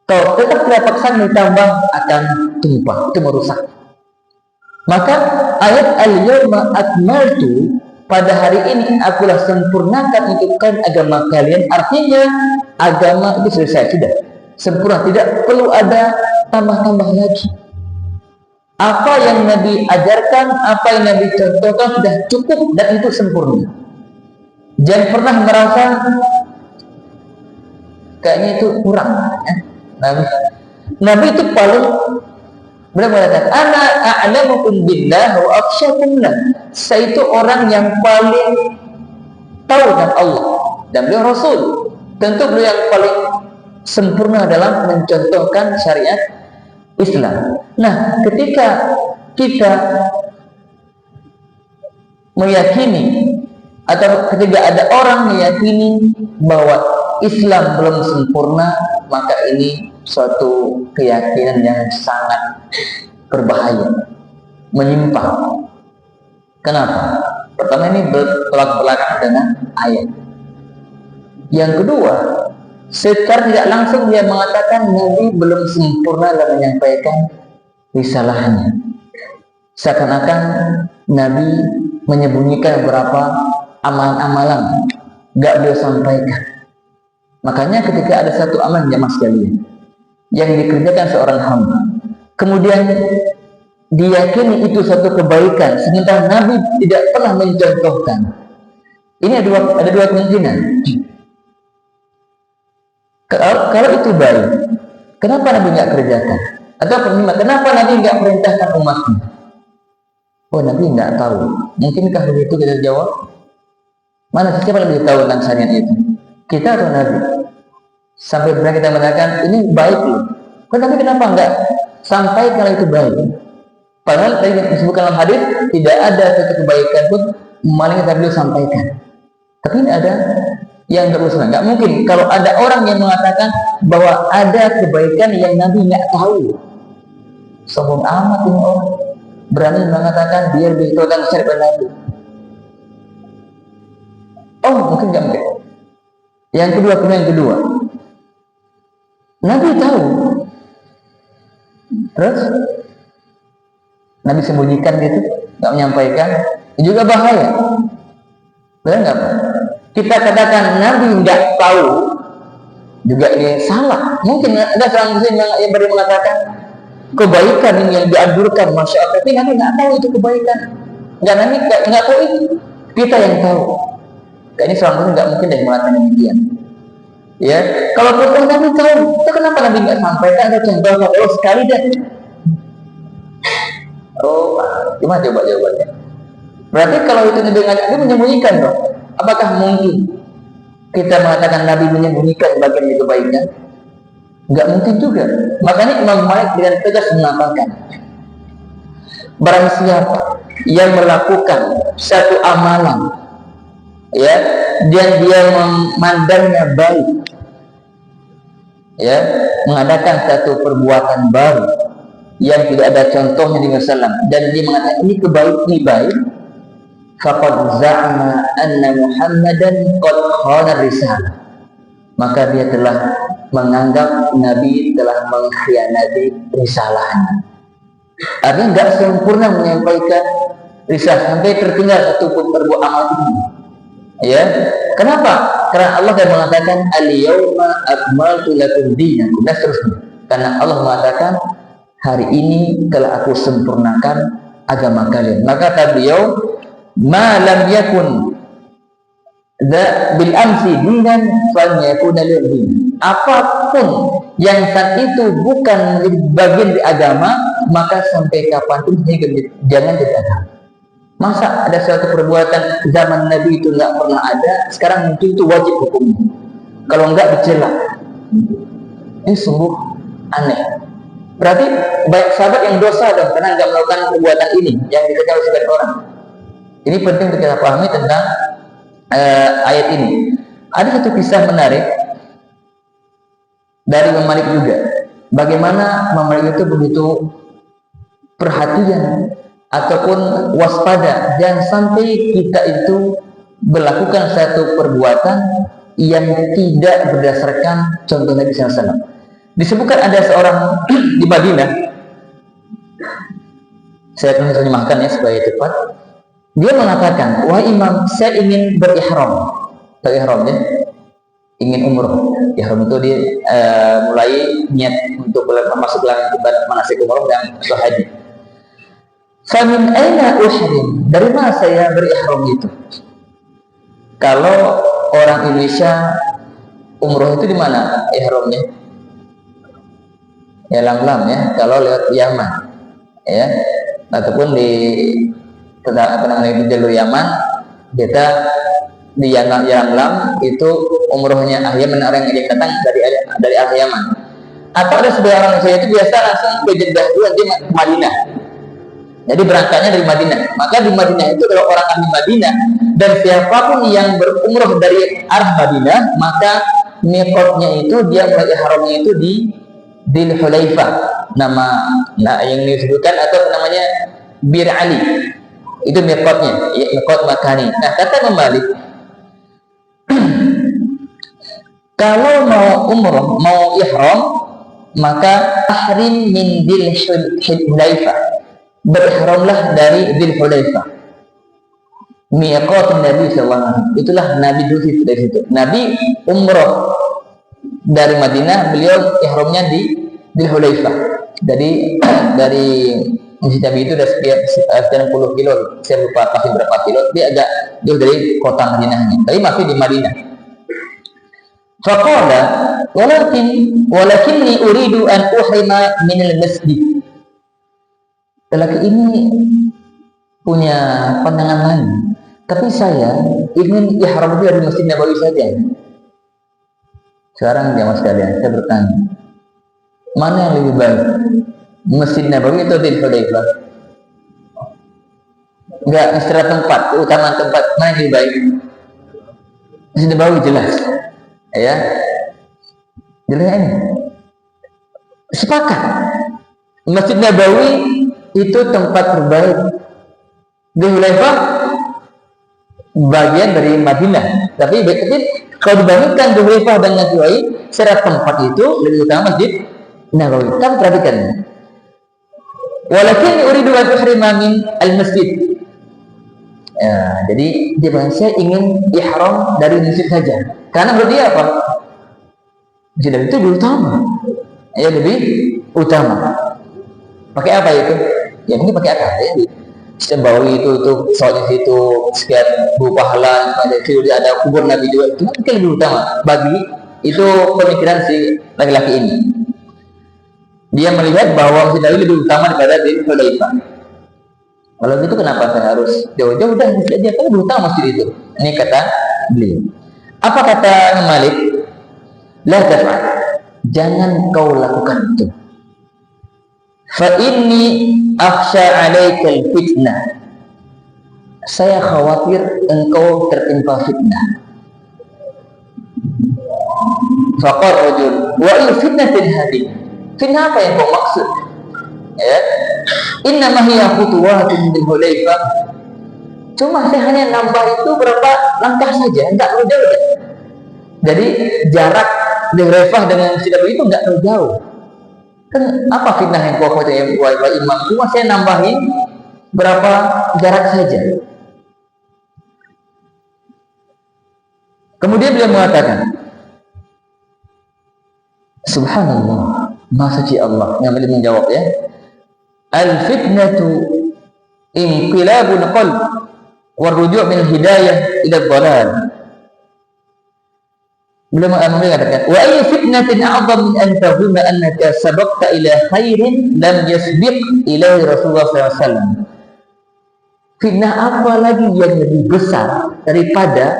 Kalau tetap tidak paksa ditambah akan tumpah, itu merusak. Maka ayat al-yawma akmaltu, pada hari ini akulah sempurnakan untuk kalian agama kalian. Artinya agama itu selesai, sudah sempurna, tidak perlu ada tambah-tambah lagi. Apa yang Nabi ajarkan, apa yang Nabi contohkan sudah cukup dan itu sempurna. Jangan pernah merasa kayaknya itu kurang. Nabi itu paling berkata, "Ana a'lamukum billah wa akhsyakum lah." Saya itu orang yang paling tahu tentang Allah dan beliau Rasul. Tentu beliau yang paling sempurna dalam mencontohkan syariat Islam. Nah, ketika kita meyakini atau ketika ada orang meyakini bahwa Islam belum sempurna, maka ini suatu keyakinan yang sangat berbahaya, menyimpang. Kenapa? Pertama, ini belak-belakan dengan ayat. Yang kedua, secara tidak langsung dia mengatakan Nabi belum sempurna dalam menyampaikan risalahnya. Seakan-akan Nabi menyembunyikan beberapa amalan-amalan, gak beliau sampaikan. Makanya ketika ada satu amalan jamaah sekalian yang dikerjakan seorang hamba, kemudian diyakini itu satu kebaikan, sementara Nabi tidak pernah mencontohkan, ini ada dua kemungkinan. Kalau itu baik, kenapa Nabi nggak kerjakan? Atau kenapa Nabi nggak perintahkan umatnya? Oh, Nabi nggak tahu. Mungkinkah begitu kita jawab? Mana siapa yang lebih tahu tentang syariat itu? Kita atau Nabi? Sampai benar kita mengatakan ini baik loh. Tapi kenapa nggak sampai kalau itu baik? Padahal tadi disebutkan dalam hadis tidak ada satu kebaikan pun maling yang beliau sampaikan. Tapi ini ada yang berusaha. Nggak mungkin kalau ada orang yang mengatakan bahwa ada kebaikan yang Nabi nggak tahu. Sombong amat ini orang berani mengatakan dia lebih tahu tentang syariat Nabi. Oh, mungkin nggak mungkin. Yang kedua, Nabi tahu, terus Nabi sembunyikan gitu, nggak menyampaikan, itu juga bahaya. Benar nggak Pak? Kita katakan Nabi nggak tahu, juga ini salah. Mungkin ada seorang muslim yang baru mengatakan, kebaikan ini yang dianjurkan, masya Allah, tapi Nabi nggak tahu itu kebaikan, nggak tahu itu, kita yang tahu. Kayaknya seorang muslim nggak mungkin mengatakan demikian. Ya, kalau pun Nabi tahu, itu kenapa Nabi nggak sampaikan? Ada contoh kalau sekali dan gimana coba jawabannya? Berarti kalau itu Nabi ngajak, dia menyembunyikan dong. Apakah mungkin kita mengatakan Nabi menyembunyikan bagian kebaikan? Enggak mungkin juga. Makanya Imam Malik dengan tegas mengatakan, barang siapa yang melakukan satu amalan, ya, dan dia memandangnya baik, ya, mengadakan satu perbuatan baru yang tidak ada contohnya di Rasulullah, dan dia mengatakan ini ini baik, faqad za'ama anna Muhammadan qad khana risalah, maka dia telah menganggap Nabi telah mengkhianati risalahnya. Artinya tidak sempurna menyampaikan risalah sampai tertinggal satu pun perbuatan amal ini. Ya, kenapa? Karena Allah yang mengatakan al-yauma akmaltu lakum dinakum, dan seterusnya. Karena Allah mengatakan hari ini telah aku sempurnakan agama kalian. Maka kata beliau, ma lam yakun bil amsi dinan fal yakun lil din. Apapun yang saat itu bukan bagian dari agama, maka sampai kapanpun jangan jadi agama. Masa ada suatu perbuatan zaman Nabi itu nggak pernah ada, sekarang mungkin itu wajib hukumnya. Kalau nggak dicela, ini sungguh aneh. Berarti banyak sahabat yang dosa dong karena nggak melakukan perbuatan ini yang dikerjakan oleh sebagian orang. Ini penting untuk kita pahami tentang ayat ini. Ada satu kisah menarik dari Imam Malik juga. Bagaimana Imam Malik itu begitu perhatian ataupun waspada dan sampai kita itu melakukan satu perbuatan yang tidak berdasarkan contoh Nabi SAW. Disebutkan ada seorang di Madinah, saya akan terjemahkan ya supaya cepat. Dia mengatakan, wahai imam, saya ingin berihram ya, ingin umroh. Ihram itu dia mulai niat untuk masuk dalam manasik umroh dan haji. Famin aina uhrim, dari mana saya berihram itu? Kalau orang Indonesia umroh itu di mana ihramnya? Ya Lam-Lam ya, kalau lewat Yaman ya, ataupun di jalur Yaman, kita di Lam-Lam itu umrohnya Yaman, orang yang datang dari arah Yaman. Atau ada sebagian orang saya itu biasa langsung ke Jeddah dulu di Madinah. Jadi berangkatnya dari Madinah. Maka di Madinah itu kalau orang ahli Madinah dan siapapun yang berumroh dari arah Madinah, maka miqatnya itu dia mulai ihramnya itu di Dzul Hulaifah, nama yang disebutkan atau namanya Bir Ali. Itu miqatnya, ya, miqat makani. Nah, kata Imam Malik, kalau mau umroh, mau ihram, maka ahrim min Dzul Hulaifah. Berihramlah dari Dzul Hulaifah. Miqat Nabi SAW. Itulah Nabi dulu dari situ. Nabi umroh dari Madinah, beliau ihramnya di Dzul Hulaifah. Jadi dari Masjid Nabi itu sudah sekian puluh kilo, saya lupa pasti berapa kilo. Dia agak jauh dari kota Madinahnya, tapi masih di Madinah. Faqala walakinni uridu an uhrima min al-masjid. Lelaki ini punya pandangan lain, tapi saya ingin ihram dari Masjid Nabawi saja. Sekarang jamaah sekalian, saya bertanya, mana yang lebih baik, Masjid Nabawi atau Dzul Hulaifah? Enggak, secara tempat, keutamaan tempat, mana yang lebih baik? Masjid Nabawi jelas, ya, jelas ini. Sepakat, Masjid Nabawi itu tempat terbaik. Dzul Hulaifah bagian dari Madinah, tapi kalau dibandingkan Dzul Hulaifah dan Nabawi, secara tempat itu lebih utama Masjid Nabawi. Tapi perhatikan, walakin uridu an uhrima min al-masjid. Ya, jadi dia bilang saya ingin ihram dari masjid saja. Karena menurut dia apa? Masjid itu lebih utama. Ya, lebih utama. Pakai apa itu? Ya mungkin pakai akal ya. Sembawi itu soalnya situ sekian bu pahala, pada itu ada kubur Nabi juga, itu mungkin lebih utama bagi itu pemikiran si laki-laki ini. Dia melihat bahwa si Nabi lebih utama daripada diri Hudzaifah. Kalau gitu kenapa saya harus jauh-jauh, dan dia kan lebih utama masjid itu. Ini kata beliau. Apa kata Malik? La taf'al. Jangan kau lakukan itu. Fa inni akhsha 'alaika al-fitnah. Saya khawatir engkau tertimpa fitnah. Faqala rajul, wa ay fitnatin hadhihi? Fitnah apa yang kau maksud? Ya. Inna ma hiya khutuwatun min Hudzaifah. Cuma saya hanya nambah itu berapa langkah saja, enggak terlalu jauh. Jadi jarak Hudzaifah dengan si Nabi itu enggak terlalu jauh. Kan apa fitnah yang kau kata yang imam? Cuma saya nambahin berapa jarak saja. Kemudian beliau mengatakan, Subhanallah, Maha Suci Allah. Yang beliau menjawab ya, al-fitnatu inqilabul qalb wa ruju' min hidayah ila dhalal. Beliau mengatakan, wa ay fitnatin a'zam min an tahunna annaka sabaqta ila khairin lam yasbiq ilaihi Rasulullah SAW. Fitnah apa lagi yang lebih besar daripada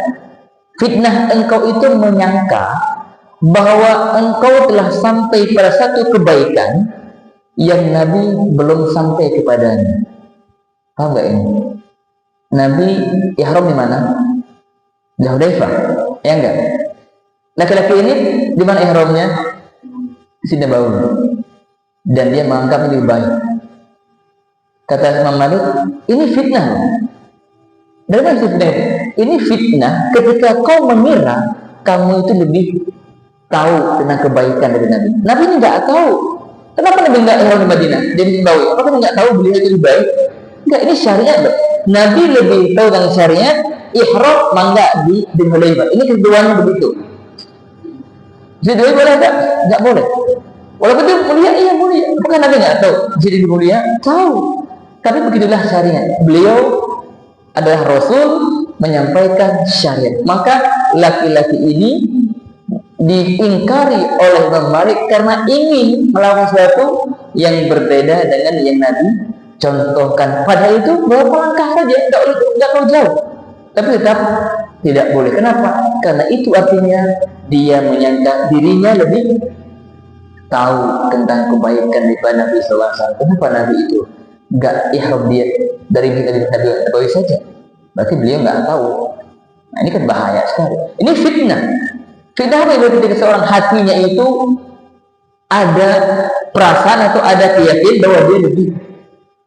fitnah engkau itu menyangka bahwa engkau telah sampai pada satu kebaikan yang Nabi belum sampai kepadanya. Paham nggak ini? Nabi ihram di mana? Di Hudzaifah, ya enggak? Laki-laki ini di mana ihramnya? Di sini bau. Dan dia menganggap lebih baik. Kata Imam Malik, ini fitnah. Dari mana fitnah? Ini fitnah ketika kau mengira kamu itu lebih tahu tentang kebaikan dari Nabi. Nabi ini nggak tahu. Kenapa Nabi nggak ihram di Madinah? Dia di Nabawi. Apakah nggak tahu beliau itu lebih baik? Enggak, ini syariat. Nabi lebih tahu tentang syariat. Ihram mangga di Hudzaifah. Ini keduanya begitu. Jadi boleh nggak boleh. Walaupun itu mulia, iya mulia. Apakah Nabi nggak tahu jadi mulia? Tahu. Tapi begitulah syariat. Beliau adalah Rasul menyampaikan syariat. Maka laki-laki ini diingkari oleh Imam Malik karena ingin melakukan sesuatu yang berbeda dengan yang Nabi contohkan. Padahal itu berapa langkah saja, tidak terlalu jauh. Tapi tetap tidak boleh. Kenapa? Karena itu artinya dia menyangka dirinya lebih tahu tentang kebaikan daripada Nabi SAW. Kenapa Nabi itu nggak ihram dia dari Nabi saja? Berarti beliau nggak tahu. Nah, ini kan bahaya sekali. Ini fitnah. Fitnah apa itu? Ketika seorang hatinya itu ada perasaan atau ada keyakinan bahwa dia lebih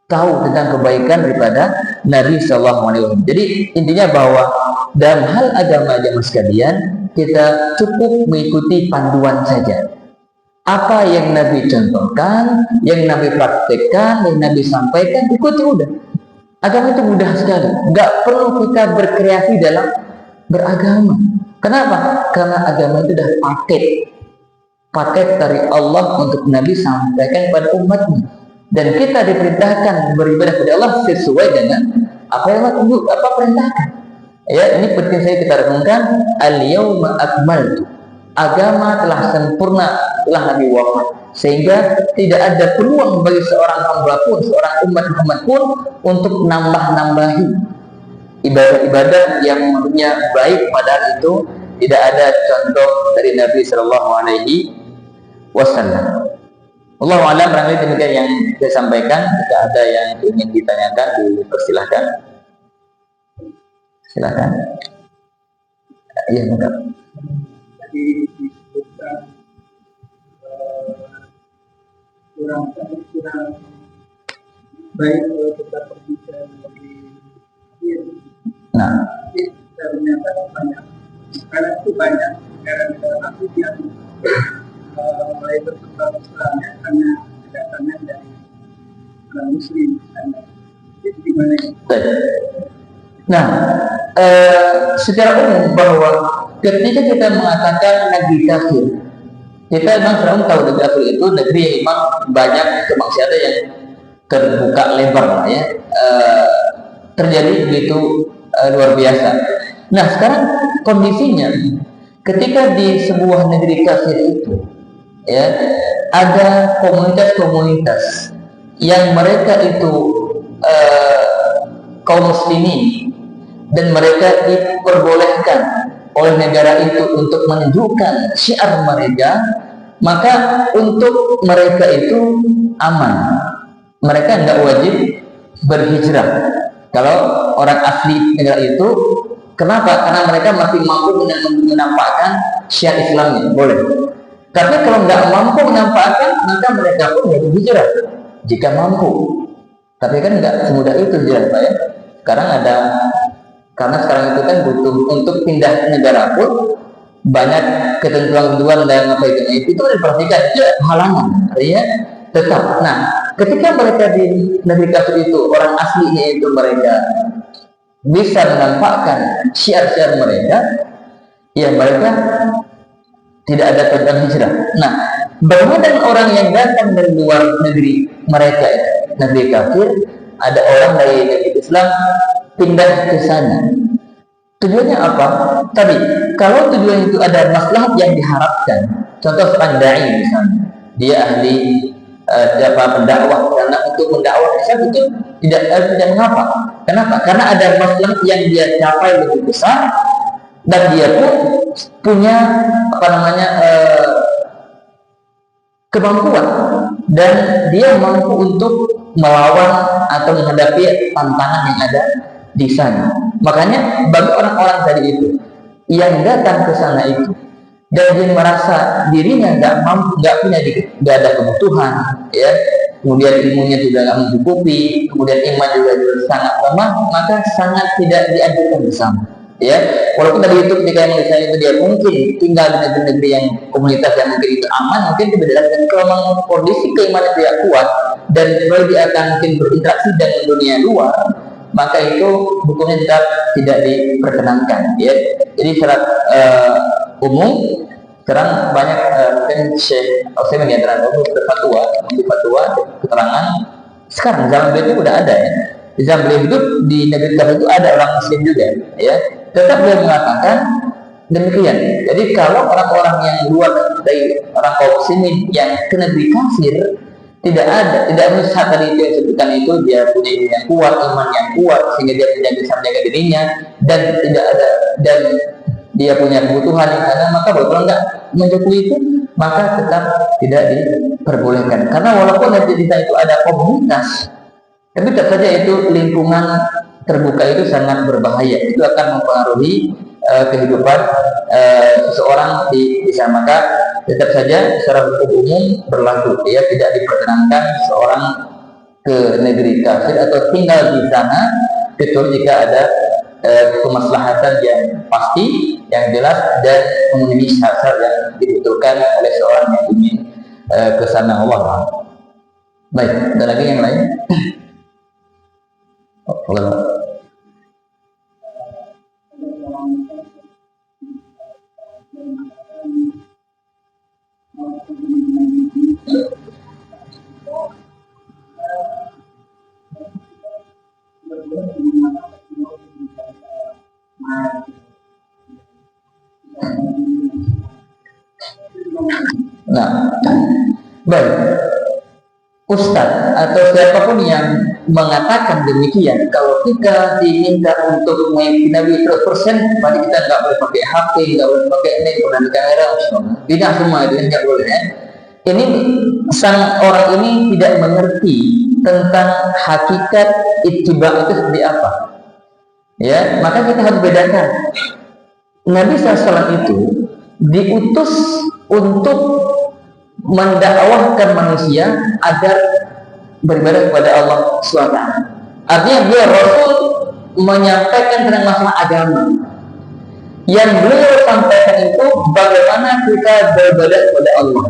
tahu tentang kebaikan daripada Nabi SAW. Jadi intinya bahwa dalam hal agama jamaah sekalian, kita cukup mengikuti panduan saja. Apa yang Nabi contohkan, yang Nabi praktekkan, yang Nabi sampaikan, ikuti udah. Agama itu mudah sekali. Nggak perlu kita berkreasi dalam beragama. Kenapa? Karena agama itu sudah paket dari Allah untuk Nabi sampaikan kepada umatnya. Dan kita diperintahkan beribadah kepada Allah sesuai dengan apa yang Allah perintahkan. Ya, ini penting saya kita renungkan. Al-yawma akmaltu. Agama telah sempurna telah Nabi wafat, sehingga tidak ada peluang bagi seorang hamba pun, seorang umat Muhammad pun untuk nambah-nambahi ibadah-ibadah yang menurutnya baik, padahal itu tidak ada contoh dari Nabi Shallallahu Alaihi Wasallam. Allahu a'lam. Barangkali demikian yang saya sampaikan. Jika ada yang ingin ditanyakan, dipersilahkan. Silakan. Iya, benar. Jadi disebutkan kurang baik kalau kita berbicara dari ternyata banyak, karena itu banyak negara-negara Afrika yang mulai berkembang Islamnya karena kedatangan dari Muslim. Itu gimana? Nah, secara umum bahwa ketika kita mengatakan negeri kafir, kita memang selalu tahu negeri kafir itu negeri yang memang banyak kemaksiatan yang terbuka lebar lah ya, terjadi begitu luar biasa. Nah sekarang kondisinya ketika di sebuah negeri kafir itu ya ada komunitas-komunitas yang mereka itu kaum muslimin dan mereka diperbolehkan oleh negara itu untuk menunjukkan syiar mereka, maka untuk mereka itu aman, mereka nggak wajib berhijrah. Kalau orang asli negara itu, kenapa? Karena mereka masih mampu menampakkan syiar Islamnya, boleh. Tapi kalau nggak mampu menampakkan, maka mereka pun wajib hijrah jika mampu. Tapi kan nggak semudah itu hijrah, Pak ya. Karena sekarang itu kan butuh untuk pindah negara pun banyak ketentuan-ketentuan dan apa itu diperhatikan, itu halangan, artinya tetap. Nah, ketika mereka di negeri kafir itu, orang aslinya itu mereka bisa menampakkan syiar-syiar mereka, ya mereka tidak ada tentang hijrah. Nah, bagaimana dengan orang yang datang dari luar negeri mereka itu, negeri kafir, ada orang dari negeri Islam pindah ke sana. Tujuannya apa? Tadi, kalau tujuan itu ada maslahat yang diharapkan, contoh seorang dai misalnya, dia ahli pendakwah, karena untuk mendakwah Islam itu tidak mengapa. Kenapa? Karena ada maslahat yang dia capai lebih besar dan dia pun punya kemampuan dan dia mampu untuk melawan atau menghadapi tantangan yang ada di sana. Makanya bagi orang-orang tadi itu yang datang ke sana itu dan dia merasa dirinya nggak mampu, nggak ada kebutuhan, ya, kemudian ilmunya juga nggak mencukupi, kemudian iman juga sangat lemah, maka sangat tidak dianjurkan bersama. Ya, walaupun tadi itu ketika yang misalnya itu dia mungkin tinggal di negeri-negeri yang komunitas yang mungkin itu aman, mungkin itu beda. Dan kalau memang kondisi keimanan tidak kuat dan kalau dia akan mungkin berinteraksi dengan dunia luar, maka itu hukumnya tetap tidak diperkenankan. Ya, jadi syarat umum sekarang banyak mungkin Syekh Utsaimin di antara berfatwa, keterangan sekarang zaman beliau itu udah ada ya. Di zaman beliau hidup di negeri kafir itu ada orang Muslim juga, ya. Tetap beliau mengatakan demikian. Jadi kalau orang-orang yang luar dari orang kaum muslimin yang ke negeri kafir tidak bisa tadi itu yang sebutkan itu dia punya ilmu yang kuat, iman yang kuat sehingga dia bisa menjaga dirinya dan tidak ada dan dia punya kebutuhan yang ada, maka kalau nggak mencukupi itu maka tetap tidak diperbolehkan. Karena walaupun di sana itu ada komunitas, tapi tetap saja itu lingkungan terbuka itu sangat berbahaya. Itu akan mempengaruhi kehidupan seseorang di sana. Maka tetap saja secara hukum umum berlaku, ya, tidak diperkenankan seorang ke negeri kafir atau tinggal di sana kecuali jika ada kemaslahatan yang pasti, yang jelas dan memenuhi syarat yang dibutuhkan oleh seorang yang ingin ke sana. Allah. Baik, ada lagi yang lain? Nah, baik, Ustadz atau siapapun yang mengatakan demikian, kalau kita diminta untuk mengikuti Nabi 100%, berarti kita nggak boleh pakai HP, nggak boleh pakai ini, bukan kamera, tidak semua itu nggak boleh. Ya. Ini sang orang ini tidak mengerti tentang hakikat ittiba itu seperti apa. Ya, maka kita harus bedakan. Nabi SAW itu diutus untuk mendakwahkan manusia agar beribadah kepada Allah SWT. Artinya beliau Rasul menyampaikan tentang masalah agama. Yang beliau sampaikan itu bagaimana kita beribadah kepada Allah.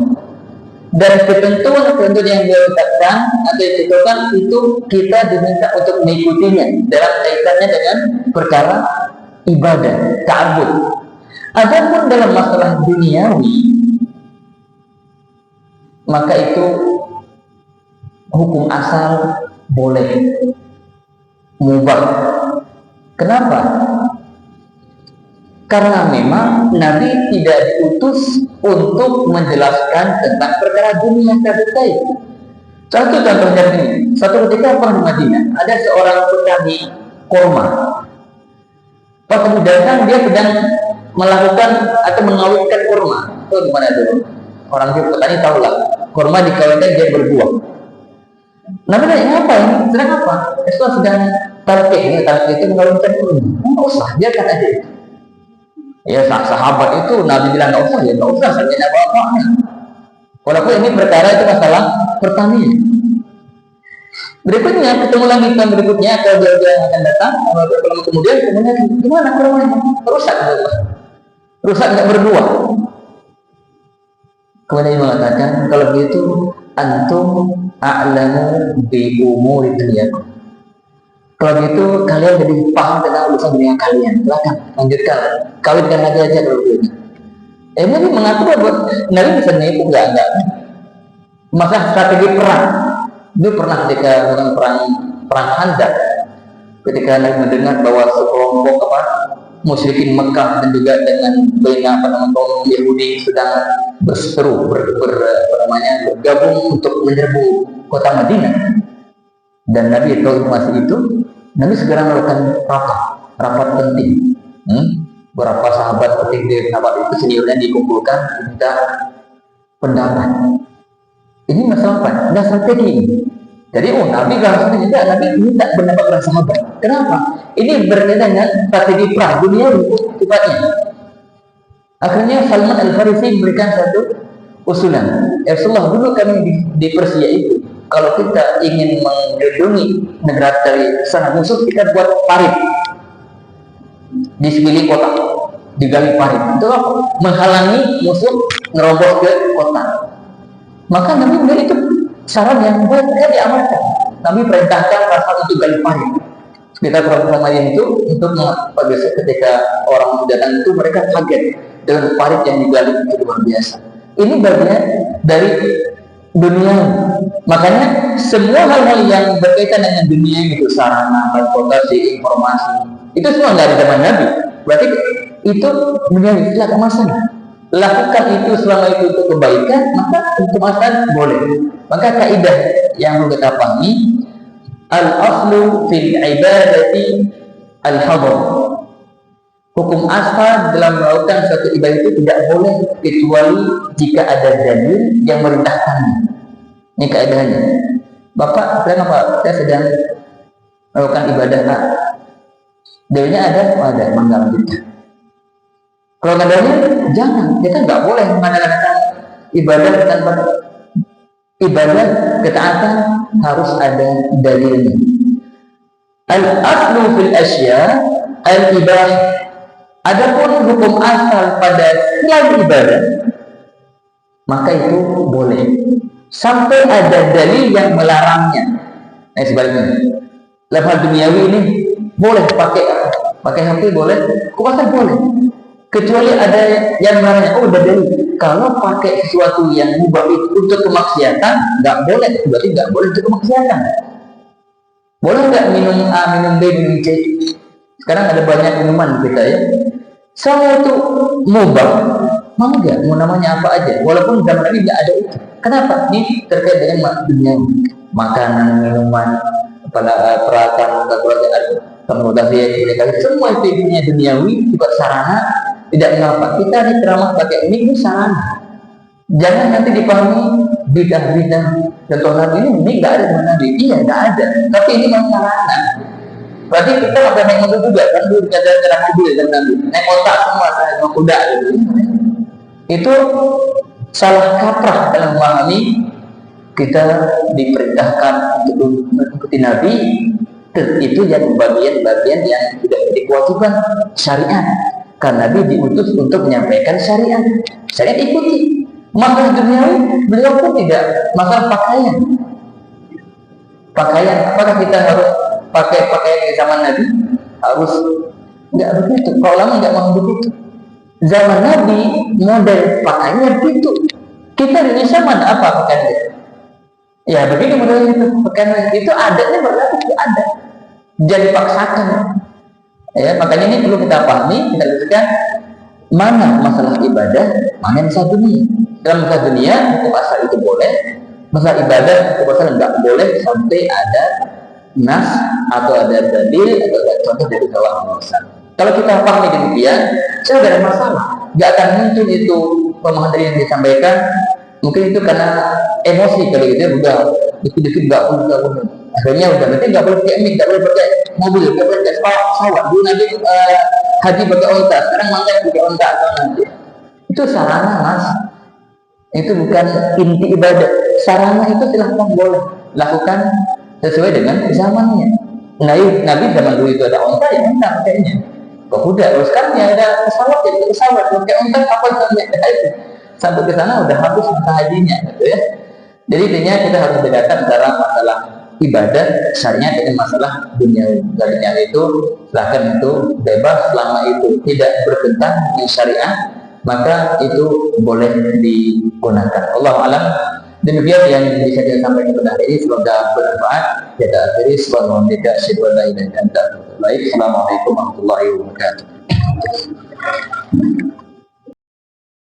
Dan ketentuan-ketentuan yang beliau tetapkan atau ditentukan itu kita diminta untuk mengikutinya dalam kaitannya dengan perkara ibadah, ta'abbud. Adapun dalam masalah duniawi, maka itu hukum asal boleh, mubah. Kenapa? Karena memang Nabi tidak diutus untuk menjelaskan tentang perkara dunia terkait. Satu contohnya ini, satu ketika pernah di Madinah, ada seorang petani kurma. Pas datang dia sedang melakukan atau mengawinkan kurma. Itu gimana dulu? Orang itu petani tahulah, kurma dikawinkan dia berbuah. Nabi nanya, apa ini? Sedang apa? Itu sedang talqih itu mengawinkan kurma. Enggak usah, biarkan aja. Ya sahabat itu Nabi bilang nggak usah, ya nggak usah, saya tidak apa-apa. Walaupun ini perkara itu masalah pertanian. Berikutnya ketemu lagi tahun berikutnya kalau dia akan datang, kemudian gimana kurmanya? Rusak nggak berbuah. Kemudian dia mengatakan kalau begitu antum a'lamu bi umuri dunyakum. Kalau gitu kalian lebih paham tentang urusan dunia kalian. Silakan lanjutkan. Kawinkan lagi aja kalau gitu. Ini mengaku bahwa Nabi bisa nipu enggak. Masa strategi perang. Itu pernah ketika perang Khandaq. Ketika Nabi mendengar bahwa sekelompok musyrikin Mekah dan juga dengan kaum Yahudi sedang berseteru bergabung untuk menyerbu kota Madinah. Dan Nabi tahu informasi itu, Nabi segera melakukan rapat penting. Beberapa sahabat penting dari sahabat itu seniornya dikumpulkan minta pendapat. Ini masalah apa? Ada strategi. Jadi Nabi langsung tidak, Nabi minta pendapat para sahabat. Kenapa? Ini berkaitan dengan strategi perang dunia sifatnya. Akhirnya Salman Al-Farisi memberikan satu usulan. Ya Rasulullah, dulu kami di Persia itu, kalau kita ingin melindungi negara dari sana musuh, kita buat parit di sekeliling kota, digali parit. Itu apa? Menghalangi musuh nerobos ke kota. Maka Nabi bilang itu saran yang baik, diamalkan. Nabi perintahkan rasa untuk gali parit. Sekitar Ramadhan itu untuk pada ketika orang datang itu mereka kaget dengan parit yang digali itu luar biasa. Ini bagian dari dunia. Makanya semua hal-hal yang berkaitan dengan dunia itu, sarana, transportasi, informasi, itu semua dari zaman Nabi. Berarti itu dunia tidak masalah. Lakukan itu selama itu untuk kebaikan, maka untuk masalah boleh. Maka kaidah yang perlu kita pahami, al-aslu fil ibadati al-hadar. Hukum asal dalam melakukan suatu ibadah itu tidak boleh kecuali jika ada dalil yang merintahkannya. Ini kaidahnya. Bapak, sedang apa? Saya sedang melakukan ibadah. Dalilnya ada? Oh, ada. Mangga lanjutkan. Kalau nggak ada, jangan. Kita nggak boleh mengadakan ibadah tanpa ibadah ketaatan, harus ada dalilnya. Al-aslu fil asya al-ibah. Adapun hukum asal pada selain ibadah, maka itu boleh sampai ada dalil yang melarangnya. Sebaliknya, dalam hal duniawi ini boleh pakai HP boleh, puasa boleh, kecuali ada yang melarangnya. Oh, ada dalil. Kalau pakai sesuatu yang mubah itu untuk kemaksiatan, nggak boleh. Berarti nggak boleh untuk kemaksiatan. Boleh nggak minum A, minum B, minum C? Sekarang ada banyak minuman kita ya. Semua itu mubah, mau nggak? Mau namanya apa aja. Walaupun zaman Nabi nggak ada itu. Kenapa? Ini terkait dengan dunia, makanan, minuman, peralatan, transportasi, semua itu punya duniawi, juga sarana. Tidak mengapa. Kita di ceramah pakai ini sarana. Jangan nanti dipahami bidah-bidah. Contoh Nabi ini nggak ada dengan Nabi. Iya nggak ada. Tapi ini sarana. Berarti kita nggak naik mobil juga kan? Dulu kita jalan mobil dan Nabi naik otak semua, saya mau kuda gitu. Itu salah kaprah dalam memahami. Kita diperintahkan untuk mengikuti Nabi. Itu yang bagian-bagian yang tidak menjadi kewajiban syariat. Karena Nabi diutus untuk menyampaikan syariat. Syariat ikuti. Masalah duniawi beliau pun tidak. Masalah pakaian, apakah kita harus pakai pakaian di zaman Nabi? Harus nggak begitu. Kalau lama nggak mau begitu. Zaman Nabi model pakaiannya begitu. Kita di Indonesia mana apa pakaiannya? Ya begitu modelnya itu. Karena itu adanya berarti itu ada. Jadi paksakan. Ya, makanya ini perlu kita pahami, kita lihatkan mana masalah ibadah, mana masalah dunia. Dalam masalah dunia, hukum asal itu boleh. Masalah ibadah, hukum asal nggak boleh sampai ada nas atau ada dalil atau ada contoh dari Allah Muhammad. Kalau kita pahami demikian, saya tidak ada masalah. Nggak akan muncul itu pemahaman yang disampaikan. Mungkin itu karena emosi kali gitu ya, udah dikit-dikit nggak boleh. Akhirnya udah nanti nggak boleh pakai mic, nggak boleh pakai mobil, nggak boleh pakai pesawat. Dulu nanti haji pakai onta, sekarang mangga pakai onta atau nanti. Itu sarana mas. Itu bukan inti ibadah. Sarana itu silahkan boleh lakukan sesuai dengan zamannya. Nabi zaman dulu itu ada onta ya onta pakainya. Kok udah, terus kan ya ada pesawat ya pesawat, pakai onta apa itu? Sampai ke sana udah habis masa hajinya, gitu ya. Jadi intinya kita harus bedakan antara masalah ibadah syariat dengan masalah dunia. Dunia itu silahkan itu bebas selama itu tidak bertentangan dengan syariat, maka itu boleh digunakan. Allah alam. Demikian yang bisa kita sampaikan pada hari ini, semoga bermanfaat. Kita akhiri subhanahu wa ta'ala. Assalamualaikum warahmatullahi wabarakatuh.